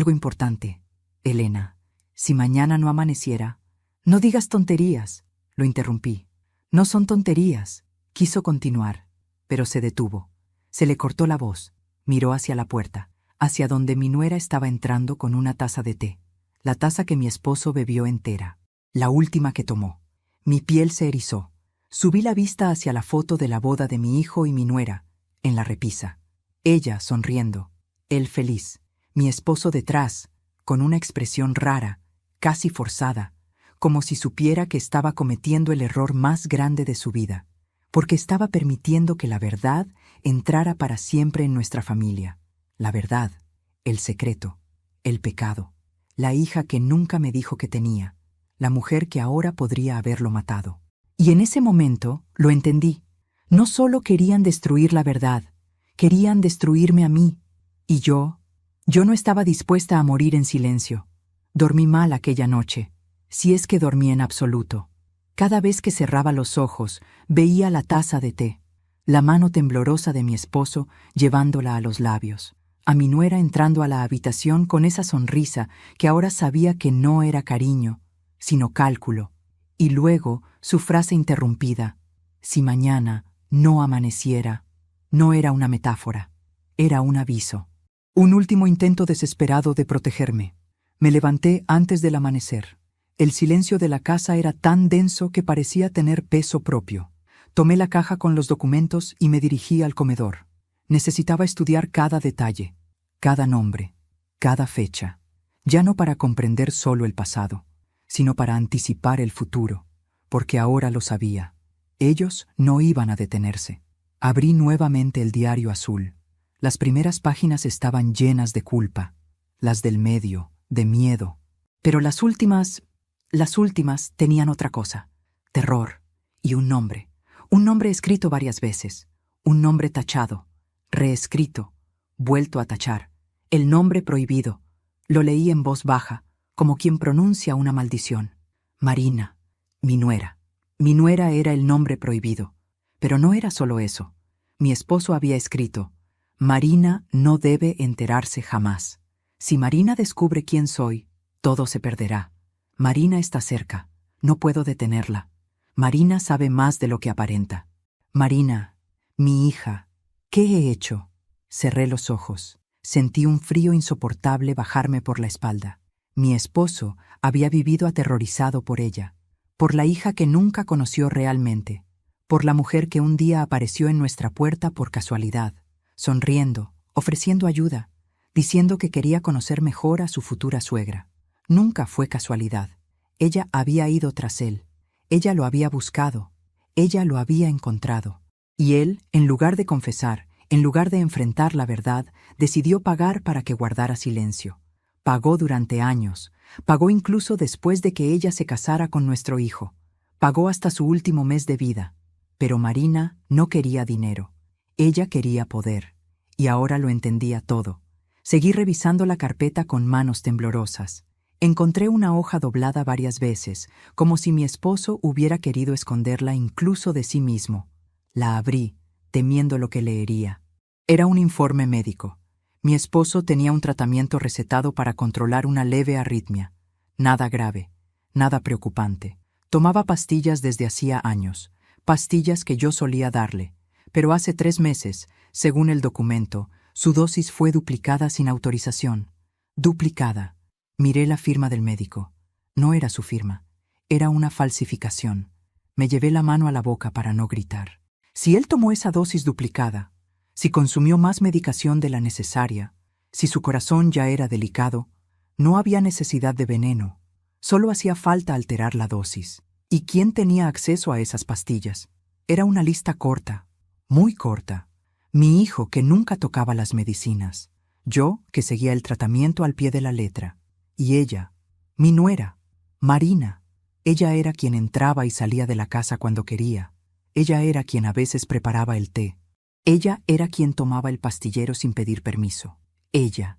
importante. Elena, si mañana no amaneciera, no digas tonterías. Lo interrumpí. No son tonterías. Quiso continuar, pero se detuvo. Se le cortó la voz. Miró hacia la puerta, hacia donde mi nuera estaba entrando con una taza de té. La taza que mi esposo bebió entera. La última que tomó. Mi piel se erizó. Subí la vista hacia la foto de la boda de mi hijo y mi nuera, en la repisa. Ella sonriendo, él feliz, mi esposo detrás, con una expresión rara, casi forzada, como si supiera que estaba cometiendo el error más grande de su vida, porque estaba permitiendo que la verdad entrara para siempre en nuestra familia. la verdad, el secreto, el pecado, la hija que nunca me dijo que tenía, la mujer que ahora podría haberlo matado. Y en ese momento lo entendí. No solo querían destruir la verdad, querían destruirme a mí. Y yo no estaba dispuesta a morir en silencio. Dormí mal aquella noche, si es que dormí en absoluto. Cada vez que cerraba los ojos, veía la taza de té, la mano temblorosa de mi esposo llevándola a los labios, a mi nuera entrando a la habitación con esa sonrisa que ahora sabía que no era cariño, sino cálculo, y luego su frase interrumpida: si mañana no amaneciera. No era una metáfora, era un aviso. Un último intento desesperado de protegerme. Me levanté antes del amanecer. El silencio de la casa era tan denso que parecía tener peso propio. Tomé la caja con los documentos y me dirigí al comedor. Necesitaba estudiar cada detalle, cada nombre, cada fecha, ya no para comprender solo el pasado, sino para anticipar el futuro, porque ahora lo sabía. Ellos no iban a detenerse. Abrí nuevamente el diario azul. Las primeras páginas estaban llenas de culpa, las del medio, de miedo. Pero las últimas tenían otra cosa: terror y un nombre escrito varias veces, un nombre tachado, reescrito, vuelto a tachar, el nombre prohibido. Lo leí en voz baja, como quien pronuncia una maldición. Marina, mi nuera. Mi nuera era el nombre prohibido. Pero no era solo eso. Mi esposo había escrito: Marina no debe enterarse jamás. Si Marina descubre quién soy, todo se perderá. Marina está cerca. No puedo detenerla. Marina sabe más de lo que aparenta. Marina, mi hija, ¿qué he hecho? Cerré los ojos. Sentí un frío insoportable bajarme por la espalda. Mi esposo había vivido aterrorizado por ella, por la hija que nunca conoció realmente, por la mujer que un día apareció en nuestra puerta por casualidad, sonriendo, ofreciendo ayuda, diciendo que quería conocer mejor a su futura suegra. Nunca fue casualidad. Ella había ido tras él. Ella lo había buscado. Ella lo había encontrado. Y él, en lugar de confesar, en lugar de enfrentar la verdad, decidió pagar para que guardara silencio. Pagó durante años. Pagó incluso después de que ella se casara con nuestro hijo. Pagó hasta su último mes de vida. Pero Marina no quería dinero. Ella quería poder. Y ahora lo entendía todo. Seguí revisando la carpeta con manos temblorosas. Encontré una hoja doblada varias veces, como si mi esposo hubiera querido esconderla incluso de sí mismo. La abrí, temiendo lo que leería. Era un informe médico. Mi esposo tenía un tratamiento recetado para controlar una leve arritmia. Nada grave, nada preocupante. Tomaba pastillas desde hacía años, pastillas que yo solía darle, pero hace 3 meses, según el documento, su dosis fue duplicada sin autorización. Duplicada. Miré la firma del médico. No era su firma. Era una falsificación. Me llevé la mano a la boca para no gritar. Si él tomó esa dosis duplicada, si consumió más medicación de la necesaria, si su corazón ya era delicado, no había necesidad de veneno. Solo hacía falta alterar la dosis. ¿Y quién tenía acceso a esas pastillas? Era una lista corta, muy corta. Mi hijo, que nunca tocaba las medicinas. Yo, que seguía el tratamiento al pie de la letra. Y ella, mi nuera, Marina. Ella era quien entraba y salía de la casa cuando quería. Ella era quien a veces preparaba el té. Ella era quien tomaba el pastillero sin pedir permiso. Ella.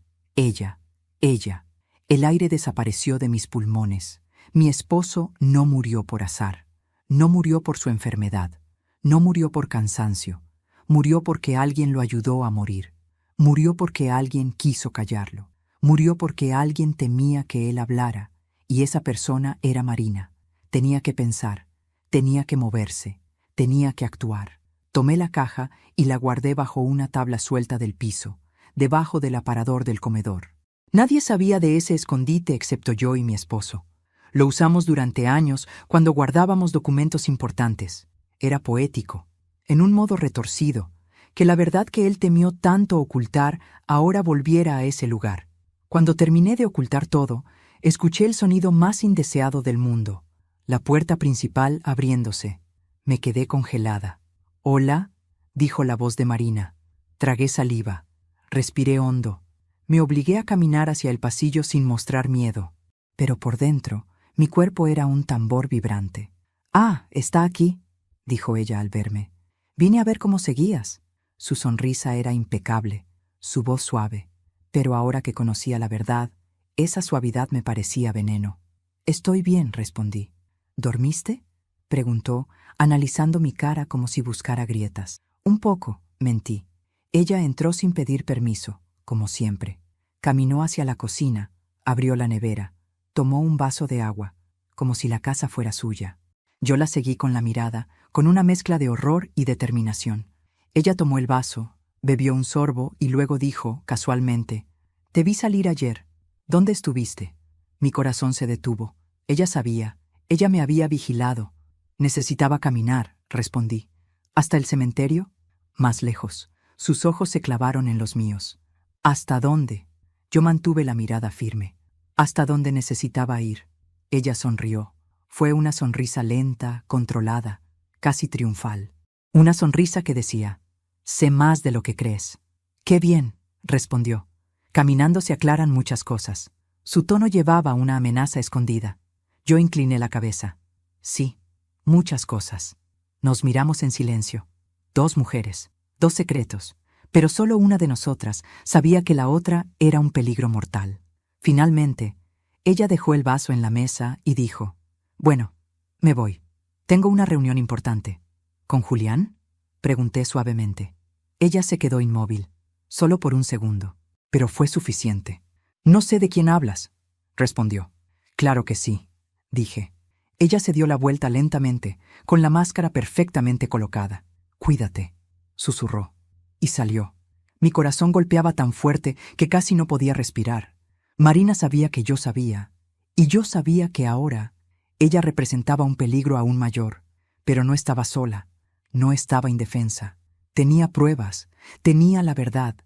El aire desapareció de mis pulmones. Mi esposo no murió por azar. No murió por su enfermedad. No murió por cansancio. Murió porque alguien lo ayudó a morir. Murió porque alguien quiso callarlo. Murió porque alguien temía que él hablara, y esa persona era Marina. Tenía que pensar, tenía que moverse, tenía que actuar. Tomé la caja y la guardé bajo una tabla suelta del piso, debajo del aparador del comedor. Nadie sabía de ese escondite excepto yo y mi esposo. Lo usamos durante años cuando guardábamos documentos importantes. Era poético, en un modo retorcido, que la verdad que él temió tanto ocultar ahora volviera a ese lugar. Cuando terminé de ocultar todo, escuché el sonido más indeseado del mundo, la puerta principal abriéndose. Me quedé congelada. «Hola», dijo la voz de Marina. Tragué saliva. Respiré hondo. Me obligué a caminar hacia el pasillo sin mostrar miedo. Pero por dentro, mi cuerpo era un tambor vibrante. «Ah, está aquí», dijo ella al verme. «Vine a ver cómo seguías». Su sonrisa era impecable, su voz suave. Pero ahora que conocía la verdad, esa suavidad me parecía veneno. «Estoy bien», respondí. «¿Dormiste?», preguntó, analizando mi cara como si buscara grietas. «Un poco», mentí. Ella entró sin pedir permiso, como siempre. Caminó hacia la cocina, abrió la nevera, tomó un vaso de agua, como si la casa fuera suya. Yo la seguí con la mirada, con una mezcla de horror y determinación. Ella tomó el vaso, bebió un sorbo y luego dijo, casualmente, «Te vi salir ayer. ¿Dónde estuviste?». Mi corazón se detuvo. Ella sabía, ella me había vigilado. «Necesitaba caminar», respondí. «¿Hasta el cementerio?». «Más lejos». Sus ojos se clavaron en los míos. «¿Hasta dónde?». Yo mantuve la mirada firme. «Hasta donde necesitaba ir». Ella sonrió. Fue una sonrisa lenta, controlada, casi triunfal. Una sonrisa que decía, «Sé más de lo que crees». «Qué bien», respondió. Caminando se aclaran muchas cosas. Su tono llevaba una amenaza escondida. Yo incliné la cabeza. «Sí, muchas cosas». Nos miramos en silencio. Dos mujeres, dos secretos, pero solo una de nosotras sabía que la otra era un peligro mortal. Finalmente, ella dejó el vaso en la mesa y dijo, «Bueno, me voy. Tengo una reunión importante». «¿Con Julián?», pregunté suavemente. Ella se quedó inmóvil, solo por un segundo, pero fue suficiente. «No sé de quién hablas», respondió. «Claro que sí», dije. Ella se dio la vuelta lentamente, con la máscara perfectamente colocada. «Cuídate», susurró, y salió. Mi corazón golpeaba tan fuerte que casi no podía respirar. Marina sabía que yo sabía, y yo sabía que ahora ella representaba un peligro aún mayor, pero no estaba sola, no estaba indefensa. Tenía pruebas, tenía la verdad,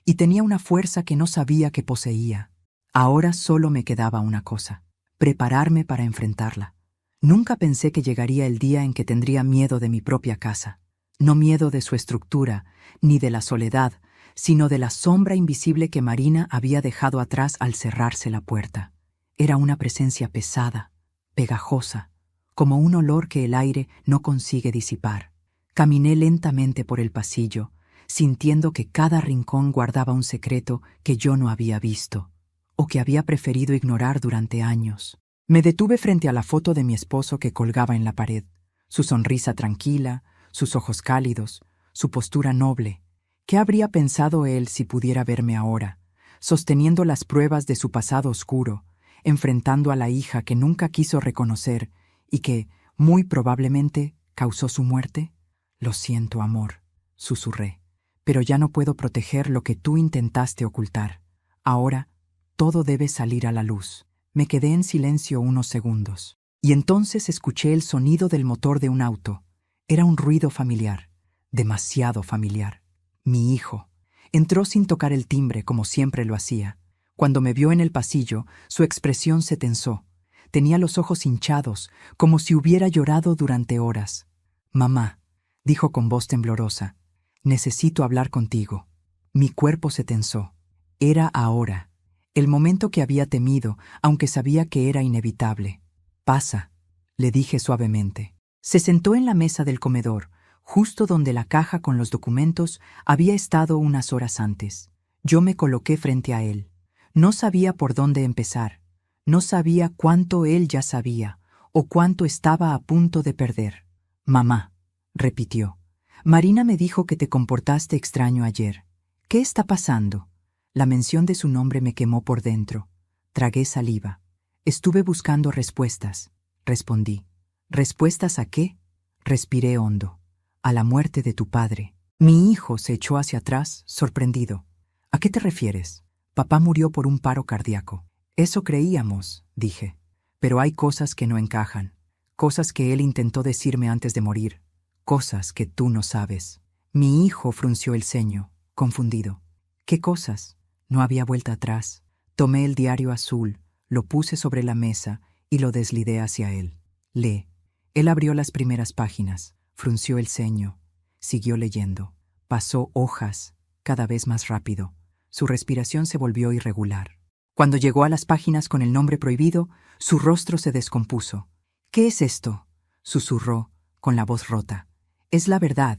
y tenía una fuerza que no sabía que poseía. Ahora solo me quedaba una cosa, prepararme para enfrentarla. Nunca pensé que llegaría el día en que tendría miedo de mi propia casa. No miedo de su estructura, ni de la soledad, sino de la sombra invisible que Marina había dejado atrás al cerrarse la puerta. Era una presencia pesada, pegajosa, como un olor que el aire no consigue disipar. Caminé lentamente por el pasillo, sintiendo que cada rincón guardaba un secreto que yo no había visto, o que había preferido ignorar durante años. Me detuve frente a la foto de mi esposo que colgaba en la pared, su sonrisa tranquila, sus ojos cálidos, su postura noble. ¿Qué habría pensado él si pudiera verme ahora, sosteniendo las pruebas de su pasado oscuro, enfrentando a la hija que nunca quiso reconocer y que, muy probablemente, causó su muerte? «Lo siento, amor», susurré, «pero ya no puedo proteger lo que tú intentaste ocultar. Ahora, todo debe salir a la luz». Me quedé en silencio unos segundos, y entonces escuché el sonido del motor de un auto. Era un ruido familiar, demasiado familiar. Mi hijo. Entró sin tocar el timbre, como siempre lo hacía. Cuando me vio en el pasillo, su expresión se tensó. Tenía los ojos hinchados, como si hubiera llorado durante horas. «Mamá», dijo con voz temblorosa, «necesito hablar contigo». Mi cuerpo se tensó. Era ahora. El momento que había temido, aunque sabía que era inevitable. «Pasa», le dije suavemente. Se sentó en la mesa del comedor, justo donde la caja con los documentos había estado unas horas antes. Yo me coloqué frente a él. No sabía por dónde empezar. No sabía cuánto él ya sabía, o cuánto estaba a punto de perder. «Mamá», repitió, «Marina me dijo que te comportaste extraño ayer. ¿Qué está pasando?». La mención de su nombre me quemó por dentro. Tragué saliva. «Estuve buscando respuestas», respondí. «¿Respuestas a qué?». Respiré hondo. «A la muerte de tu padre». Mi hijo se echó hacia atrás, sorprendido. «¿A qué te refieres?». «Papá murió por un paro cardíaco». «Eso creíamos», dije. «Pero hay cosas que no encajan. Cosas que él intentó decirme antes de morir. Cosas que tú no sabes». Mi hijo frunció el ceño, confundido. «¿Qué cosas?». No había vuelta atrás. Tomé el diario azul, lo puse sobre la mesa y lo desligué hacia él. «Lee». Él abrió las primeras páginas, frunció el ceño, siguió leyendo. Pasó hojas, cada vez más rápido. Su respiración se volvió irregular. Cuando llegó a las páginas con el nombre prohibido, su rostro se descompuso. «¿Qué es esto?», susurró, con la voz rota. «Es la verdad»,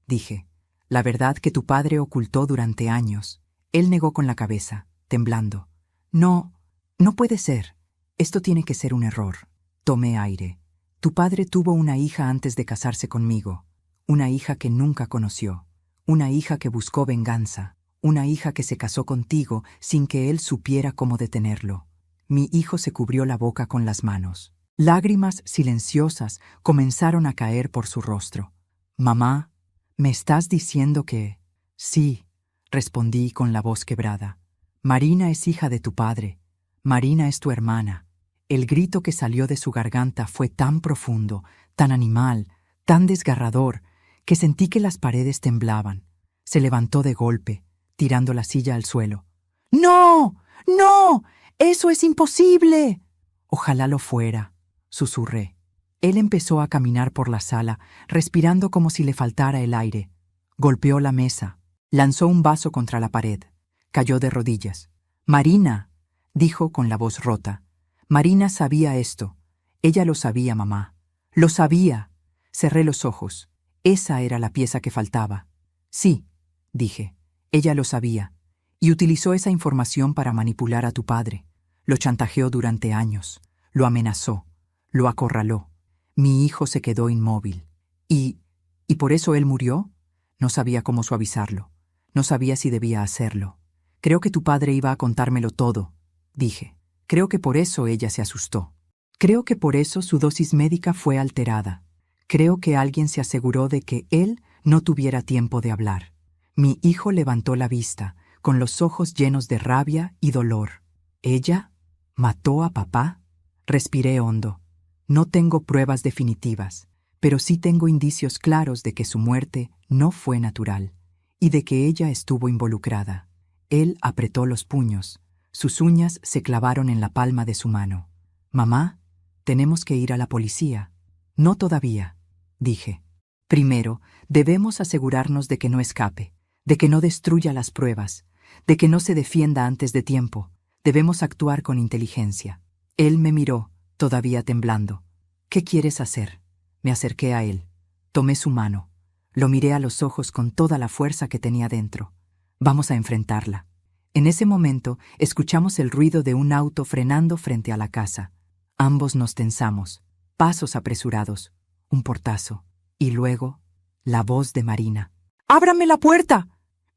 dije. «La verdad que tu padre ocultó durante años». Él negó con la cabeza, temblando. «No, no puede ser. Esto tiene que ser un error». Tomé aire. «Tu padre tuvo una hija antes de casarse conmigo. Una hija que nunca conoció. Una hija que buscó venganza. Una hija que se casó contigo sin que él supiera cómo detenerlo». Mi hijo se cubrió la boca con las manos. Lágrimas silenciosas comenzaron a caer por su rostro. «Mamá, ¿me estás diciendo que...?» «Sí», respondí con la voz quebrada. «Marina es hija de tu padre. Marina es tu hermana». El grito que salió de su garganta fue tan profundo, tan animal, tan desgarrador, que sentí que las paredes temblaban. Se levantó de golpe, tirando la silla al suelo. «¡No! ¡No! ¡Eso es imposible!» «Ojalá lo fuera», susurré. Él empezó a caminar por la sala, respirando como si le faltara el aire. Golpeó la mesa, lanzó un vaso contra la pared, cayó de rodillas. «Marina», dijo con la voz rota. «Marina sabía esto. Ella lo sabía, mamá. Lo sabía». Cerré los ojos. Esa era la pieza que faltaba. «Sí», dije. «Ella lo sabía. Y utilizó esa información para manipular a tu padre. Lo chantajeó durante años. Lo amenazó. Lo acorraló. Mi hijo se quedó inmóvil. ¿Y por eso él murió?» No sabía cómo suavizarlo. No sabía si debía hacerlo. «Creo que tu padre iba a contármelo todo», dije. «Creo que por eso ella se asustó. Creo que por eso su dosis médica fue alterada. Creo que alguien se aseguró de que él no tuviera tiempo de hablar». Mi hijo levantó la vista, con los ojos llenos de rabia y dolor. «¿Ella mató a papá?» Respiré hondo. No tengo pruebas definitivas, pero sí tengo indicios claros de que su muerte no fue natural y de que ella estuvo involucrada. Él apretó los puños. Sus uñas se clavaron en la palma de su mano. «Mamá, tenemos que ir a la policía». «No todavía», dije. «Primero, debemos asegurarnos de que no escape, de que no destruya las pruebas, de que no se defienda antes de tiempo. Debemos actuar con inteligencia». Él me miró, todavía temblando. «¿Qué quieres hacer?». Me acerqué a él. Tomé su mano. Lo miré a los ojos con toda la fuerza que tenía dentro. «Vamos a enfrentarla». En ese momento, escuchamos el ruido de un auto frenando frente a la casa. Ambos nos tensamos. Pasos apresurados. Un portazo. Y luego, la voz de Marina. «¡Ábrame la puerta!».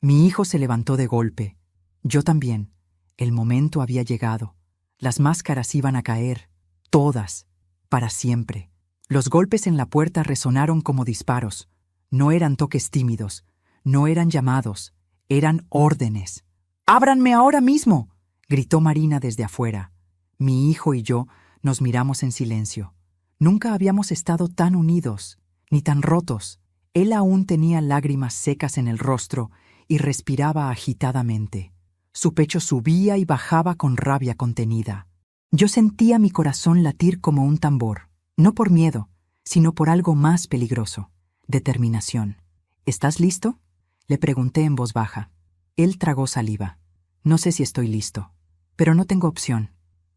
Mi hijo se levantó de golpe. Yo también. El momento había llegado. Las máscaras iban a caer. Todas. Para siempre. Los golpes en la puerta resonaron como disparos. No eran toques tímidos. No eran llamados. Eran órdenes. «¡Ábranme ahora mismo!», gritó Marina desde afuera. Mi hijo y yo nos miramos en silencio. Nunca habíamos estado tan unidos, ni tan rotos. Él aún tenía lágrimas secas en el rostro y respiraba agitadamente. Su pecho subía y bajaba con rabia contenida. Yo sentía mi corazón latir como un tambor, no por miedo, sino por algo más peligroso: determinación. «¿Estás listo?», le pregunté en voz baja. Él tragó saliva. «No sé si estoy listo, pero no tengo opción».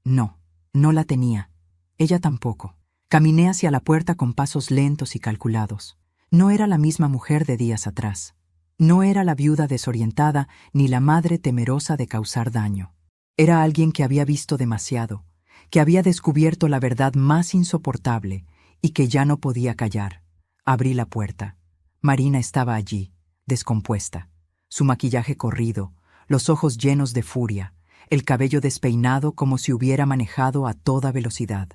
No, no la tenía. Ella tampoco. Caminé hacia la puerta con pasos lentos y calculados. No era la misma mujer de días atrás. No era la viuda desorientada ni la madre temerosa de causar daño. Era alguien que había visto demasiado, que había descubierto la verdad más insoportable y que ya no podía callar. Abrí la puerta. Marina estaba allí, descompuesta. Su maquillaje corrido, los ojos llenos de furia, el cabello despeinado como si hubiera manejado a toda velocidad.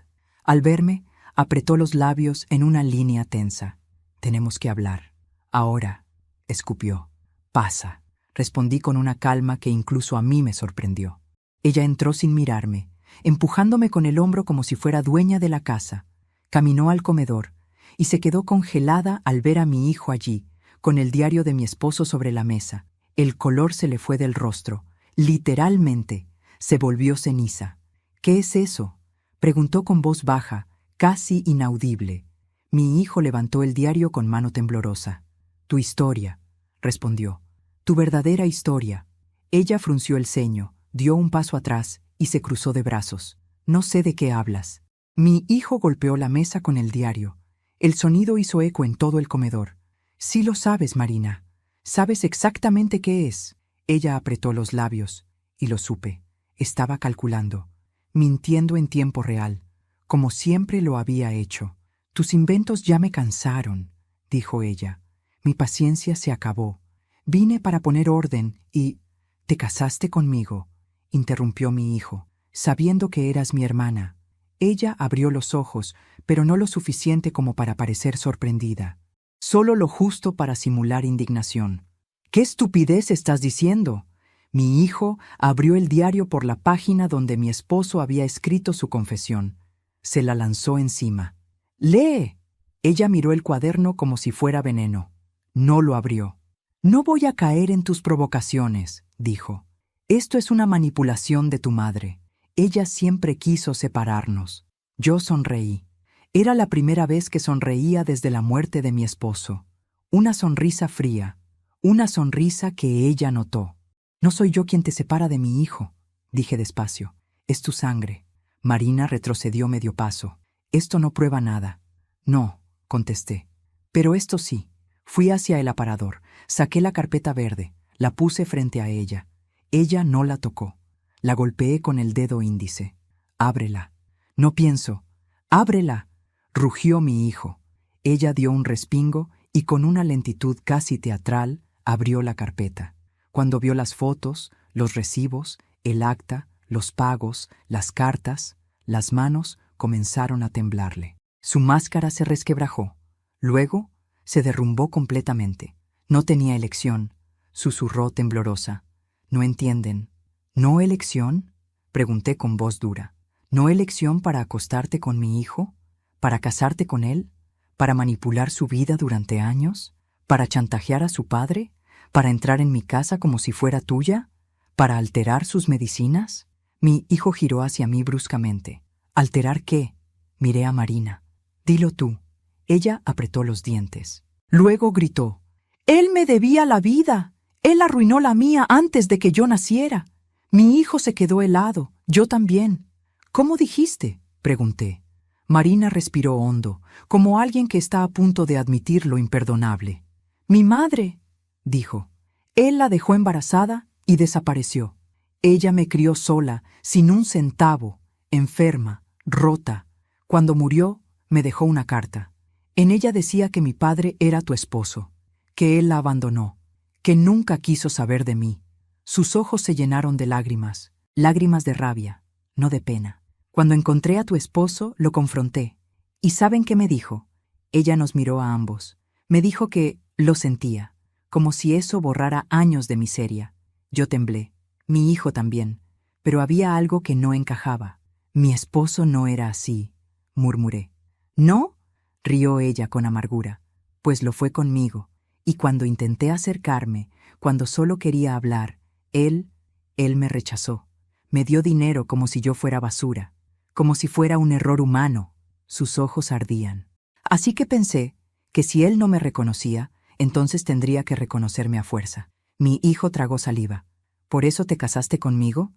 Al verme, apretó los labios en una línea tensa. «Tenemos que hablar. Ahora», escupió. «Pasa», respondí con una calma que incluso a mí me sorprendió. Ella entró sin mirarme, empujándome con el hombro como si fuera dueña de la casa. Caminó al comedor y se quedó congelada al ver a mi hijo allí, con el diario de mi esposo sobre la mesa. El color se le fue del rostro. Literalmente, se volvió ceniza. «¿Qué es eso?», preguntó con voz baja, casi inaudible. Mi hijo levantó el diario con mano temblorosa. «Tu historia», respondió. «Tu verdadera historia. Ella frunció el ceño, dio un paso atrás y se cruzó de brazos. No sé de qué hablas. Mi hijo golpeó la mesa con el diario. El sonido hizo eco en todo el comedor. Sí lo sabes, Marina. Sabes exactamente qué es. Ella apretó los labios, y lo supe. Estaba calculando, mintiendo en tiempo real, como siempre lo había hecho. Tus inventos ya me cansaron, dijo ella. Mi paciencia se acabó. Vine para poner orden y... ¿Te casaste conmigo?, interrumpió mi hijo, sabiendo que eras mi hermana. Ella abrió los ojos, pero no lo suficiente como para parecer sorprendida. Solo lo justo para simular indignación. ¿Qué estupidez estás diciendo? Mi hijo abrió el diario por la página donde mi esposo había escrito su confesión. Se la lanzó encima. ¡Lee! Ella miró el cuaderno como si fuera veneno. No lo abrió. No voy a caer en tus provocaciones, dijo. Esto es una manipulación de tu madre. Ella siempre quiso separarnos. Yo sonreí. Era la primera vez que sonreía desde la muerte de mi esposo. Una sonrisa fría, una sonrisa que ella notó. No soy yo quien te separa de mi hijo, dije despacio. Es tu sangre. Marina retrocedió medio paso. Esto no prueba nada. No, contesté. Pero esto sí. Fui hacia el aparador, saqué la carpeta verde, la puse frente a ella. Ella no la tocó. La golpeé con el dedo índice. Ábrela. No pienso. Ábrela. Rugió mi hijo. Ella dio un respingo y con una lentitud casi teatral abrió la carpeta. Cuando vio las fotos, los recibos, el acta, los pagos, las cartas, las manos comenzaron a temblarle. Su máscara se resquebrajó. Luego se derrumbó completamente. No tenía elección, susurró temblorosa. ¿No entienden? ¿No elección?, pregunté con voz dura. ¿No elección para acostarte con mi hijo? ¿Para casarte con él? ¿Para manipular su vida durante años? ¿Para chantajear a su padre? ¿Para entrar en mi casa como si fuera tuya? ¿Para alterar sus medicinas? Mi hijo giró hacia mí bruscamente. ¿Alterar qué? Miré a Marina. Dilo tú. Ella apretó los dientes. Luego gritó. Él me debía la vida. Él arruinó la mía antes de que yo naciera. Mi hijo se quedó helado. Yo también. ¿Cómo dijiste?, pregunté. Marina respiró hondo, como alguien que está a punto de admitir lo imperdonable. Mi madre, dijo. Él la dejó embarazada y desapareció. Ella me crió sola, sin un centavo, enferma, rota. Cuando murió, me dejó una carta. En ella decía que mi padre era tu esposo, que él la abandonó, que nunca quiso saber de mí. Sus ojos se llenaron de lágrimas, lágrimas de rabia, no de pena. Cuando encontré a tu esposo, lo confronté. ¿Y saben qué me dijo? Ella nos miró a ambos. Me dijo que lo sentía, como si eso borrara años de miseria. Yo temblé, mi hijo también, pero había algo que no encajaba. Mi esposo no era así, murmuré. ¿No?, rió ella con amargura. Pues lo fue conmigo, y cuando intenté acercarme, cuando solo quería hablar, él me rechazó. Me dio dinero como si yo fuera basura, como si fuera un error humano. Sus ojos ardían. Así que pensé que si él no me reconocía, entonces tendría que reconocerme a fuerza. Mi hijo tragó saliva. ¿Por eso te casaste conmigo?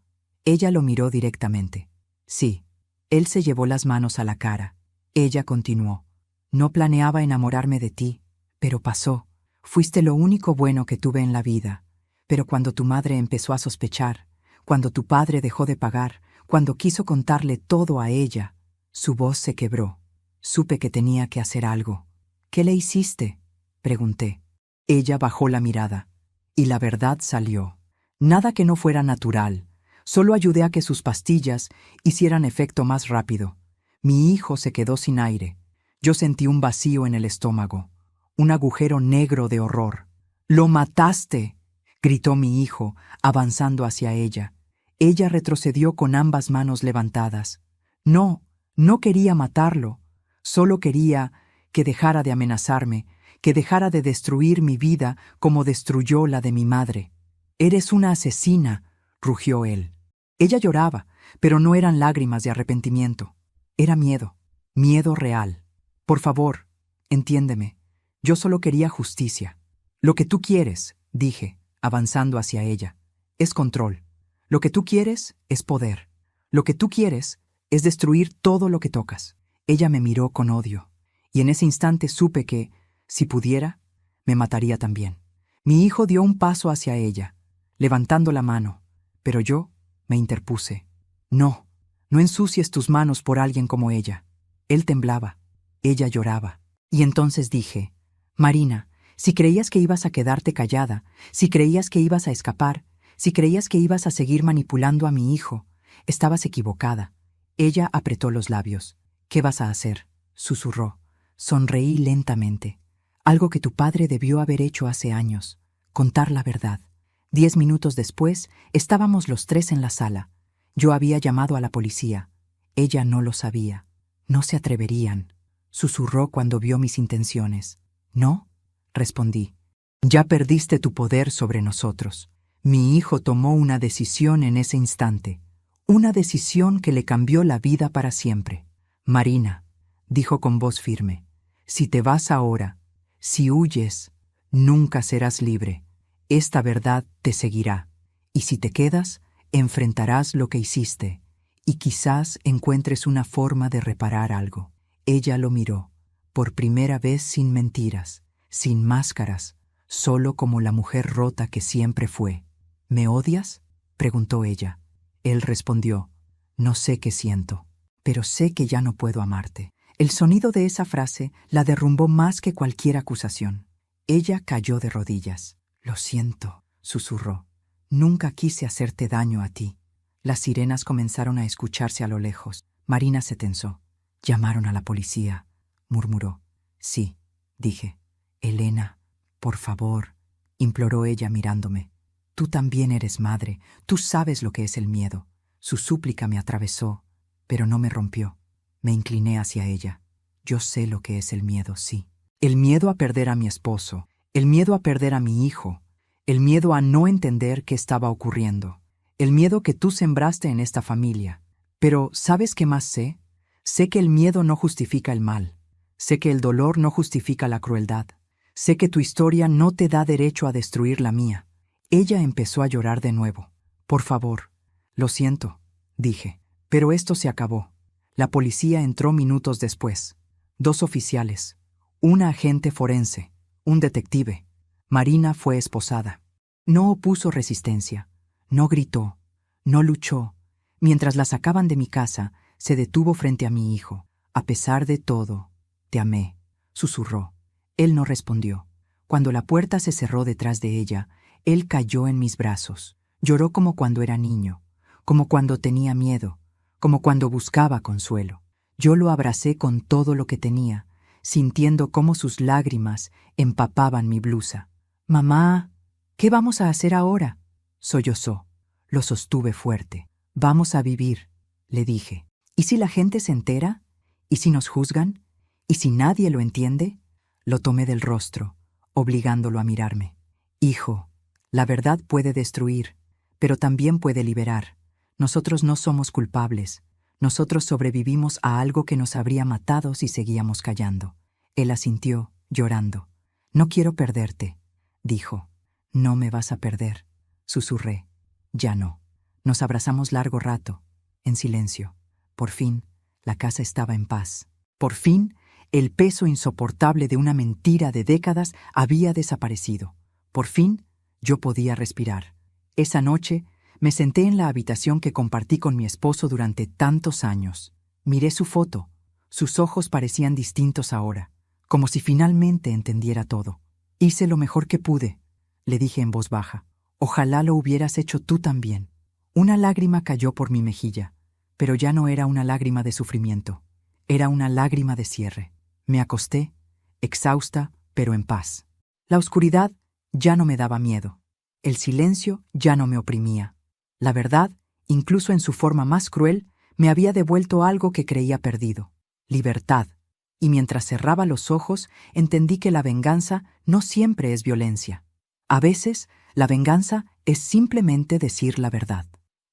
Ella lo miró directamente. Sí. Él se llevó las manos a la cara. Ella continuó. No planeaba enamorarme de ti, pero pasó. Fuiste lo único bueno que tuve en la vida. Pero cuando tu madre empezó a sospechar, cuando tu padre dejó de pagar, cuando quiso contarle todo a ella, su voz se quebró. Supe que tenía que hacer algo. ¿Qué le hiciste?, pregunté. Ella bajó la mirada, y la verdad salió. Nada que no fuera natural. Solo ayudé a que sus pastillas hicieran efecto más rápido. Mi hijo se quedó sin aire. Yo sentí un vacío en el estómago, un agujero negro de horror. «¡Lo mataste!», gritó mi hijo, avanzando hacia ella. Ella retrocedió con ambas manos levantadas. No quería matarlo. Solo quería que dejara de amenazarme, que dejara de destruir mi vida como destruyó la de mi madre. «Eres una asesina», rugió él. Ella lloraba, pero no eran lágrimas de arrepentimiento. Era miedo, miedo real. «Por favor, entiéndeme. Yo solo quería justicia». «Lo que tú quieres», dije, avanzando hacia ella. es control. Lo que tú quieres es poder. Lo que tú quieres es destruir todo lo que tocas. Ella me miró con odio, y en ese instante supe que, si pudiera, me mataría también. Mi hijo dio un paso hacia ella, levantando la mano, pero yo me interpuse. No, no ensucies tus manos por alguien como ella. Él temblaba, ella lloraba. Y entonces dije, Marina, si creías que ibas a quedarte callada, si creías que ibas a escapar, si creías que ibas a seguir manipulando a mi hijo, estabas equivocada. Ella apretó los labios. ¿Qué vas a hacer?, susurró. Sonreí lentamente. Algo que tu padre debió haber hecho hace años. Contar la verdad. 10 minutos después, estábamos los tres en la sala. Yo había llamado a la policía. Ella no lo sabía. No se atreverían, susurró cuando vio mis intenciones. ¿No?, respondí. Ya perdiste tu poder sobre nosotros. Mi hijo tomó una decisión en ese instante. Una decisión que le cambió la vida para siempre. Marina, dijo con voz firme, si te vas ahora, si huyes, nunca serás libre. Esta verdad te seguirá. Y si te quedas, enfrentarás lo que hiciste, y quizás encuentres una forma de reparar algo. Ella lo miró, por primera vez sin mentiras, sin máscaras, solo como la mujer rota que siempre fue. ¿Me odias?, preguntó ella. Él respondió, no sé qué siento, pero sé que ya no puedo amarte. El sonido de esa frase la derrumbó más que cualquier acusación. Ella cayó de rodillas. Lo siento, susurró. Nunca quise hacerte daño a ti. Las sirenas comenzaron a escucharse a lo lejos. Marina se tensó. Llamaron a la policía, murmuró. Sí, dije. Elena, por favor, imploró ella mirándome. Tú también eres madre, tú sabes lo que es el miedo. Su súplica me atravesó, pero no me rompió. Me incliné hacia ella. Yo sé lo que es el miedo, sí. El miedo a perder a mi esposo, el miedo a perder a mi hijo, el miedo a no entender qué estaba ocurriendo, el miedo que tú sembraste en esta familia. Pero, ¿sabes qué más sé? Sé que el miedo no justifica el mal. Sé que el dolor no justifica la crueldad. Sé que tu historia no te da derecho a destruir la mía. Ella empezó a llorar de nuevo. Por favor. Lo siento, dije. Pero esto se acabó. La policía entró minutos después. 2 oficiales, una agente forense, un detective. Marina fue esposada. No opuso resistencia, no gritó, no luchó. Mientras la sacaban de mi casa, se detuvo frente a mi hijo. A pesar de todo, te amé, susurró. Él no respondió. Cuando la puerta se cerró detrás de ella, él cayó en mis brazos. Lloró como cuando era niño, como cuando tenía miedo, como cuando buscaba consuelo. Yo lo abracé con todo lo que tenía, sintiendo cómo sus lágrimas empapaban mi blusa. «Mamá, ¿qué vamos a hacer ahora?», sollozó. Lo sostuve fuerte. «Vamos a vivir», le dije. «¿Y si la gente se entera? ¿Y si nos juzgan? ¿Y si nadie lo entiende?». Lo tomé del rostro, obligándolo a mirarme. «Hijo, la verdad puede destruir, pero también puede liberar. Nosotros no somos culpables. Nosotros sobrevivimos a algo que nos habría matado si seguíamos callando». Él asintió, llorando. «No quiero perderte», dijo. «No me vas a perder», susurré. «Ya no». Nos abrazamos largo rato, en silencio. Por fin, la casa estaba en paz. Por fin, el peso insoportable de una mentira de décadas había desaparecido. Por fin, yo podía respirar. Esa noche, me senté en la habitación que compartí con mi esposo durante tantos años. Miré su foto. Sus ojos parecían distintos ahora, como si finalmente entendiera todo. «Hice lo mejor que pude», le dije en voz baja. «Ojalá lo hubieras hecho tú también». Una lágrima cayó por mi mejilla, pero ya no era una lágrima de sufrimiento. Era una lágrima de cierre. Me acosté, exhausta, pero en paz. La oscuridad ya no me daba miedo. El silencio ya no me oprimía. La verdad, incluso en su forma más cruel, me había devuelto algo que creía perdido: libertad. Y mientras cerraba los ojos, entendí que la venganza no siempre es violencia. A veces, la venganza es simplemente decir la verdad.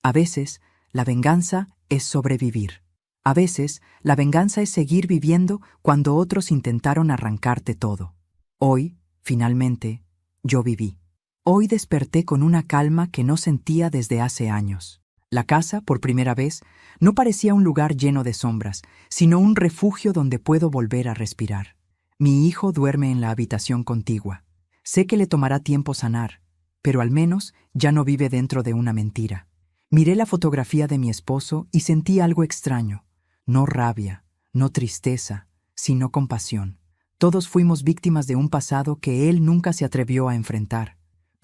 A veces, la venganza es sobrevivir. A veces, la venganza es seguir viviendo cuando otros intentaron arrancarte todo. Hoy, finalmente, yo viví. Hoy desperté con una calma que no sentía desde hace años. La casa, por primera vez, no parecía un lugar lleno de sombras, sino un refugio donde puedo volver a respirar. Mi hijo duerme en la habitación contigua. Sé que le tomará tiempo sanar, pero al menos ya no vive dentro de una mentira. Miré la fotografía de mi esposo y sentí algo extraño. No rabia, no tristeza, sino compasión. Todos fuimos víctimas de un pasado que él nunca se atrevió a enfrentar,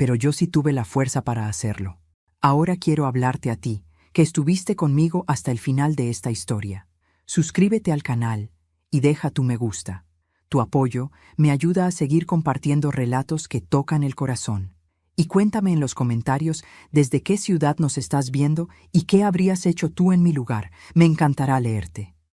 pero yo sí tuve la fuerza para hacerlo. Ahora quiero hablarte a ti, que estuviste conmigo hasta el final de esta historia. Suscríbete al canal y deja tu me gusta. Tu apoyo me ayuda a seguir compartiendo relatos que tocan el corazón. Y cuéntame en los comentarios desde qué ciudad nos estás viendo y qué habrías hecho tú en mi lugar. Me encantará leerte.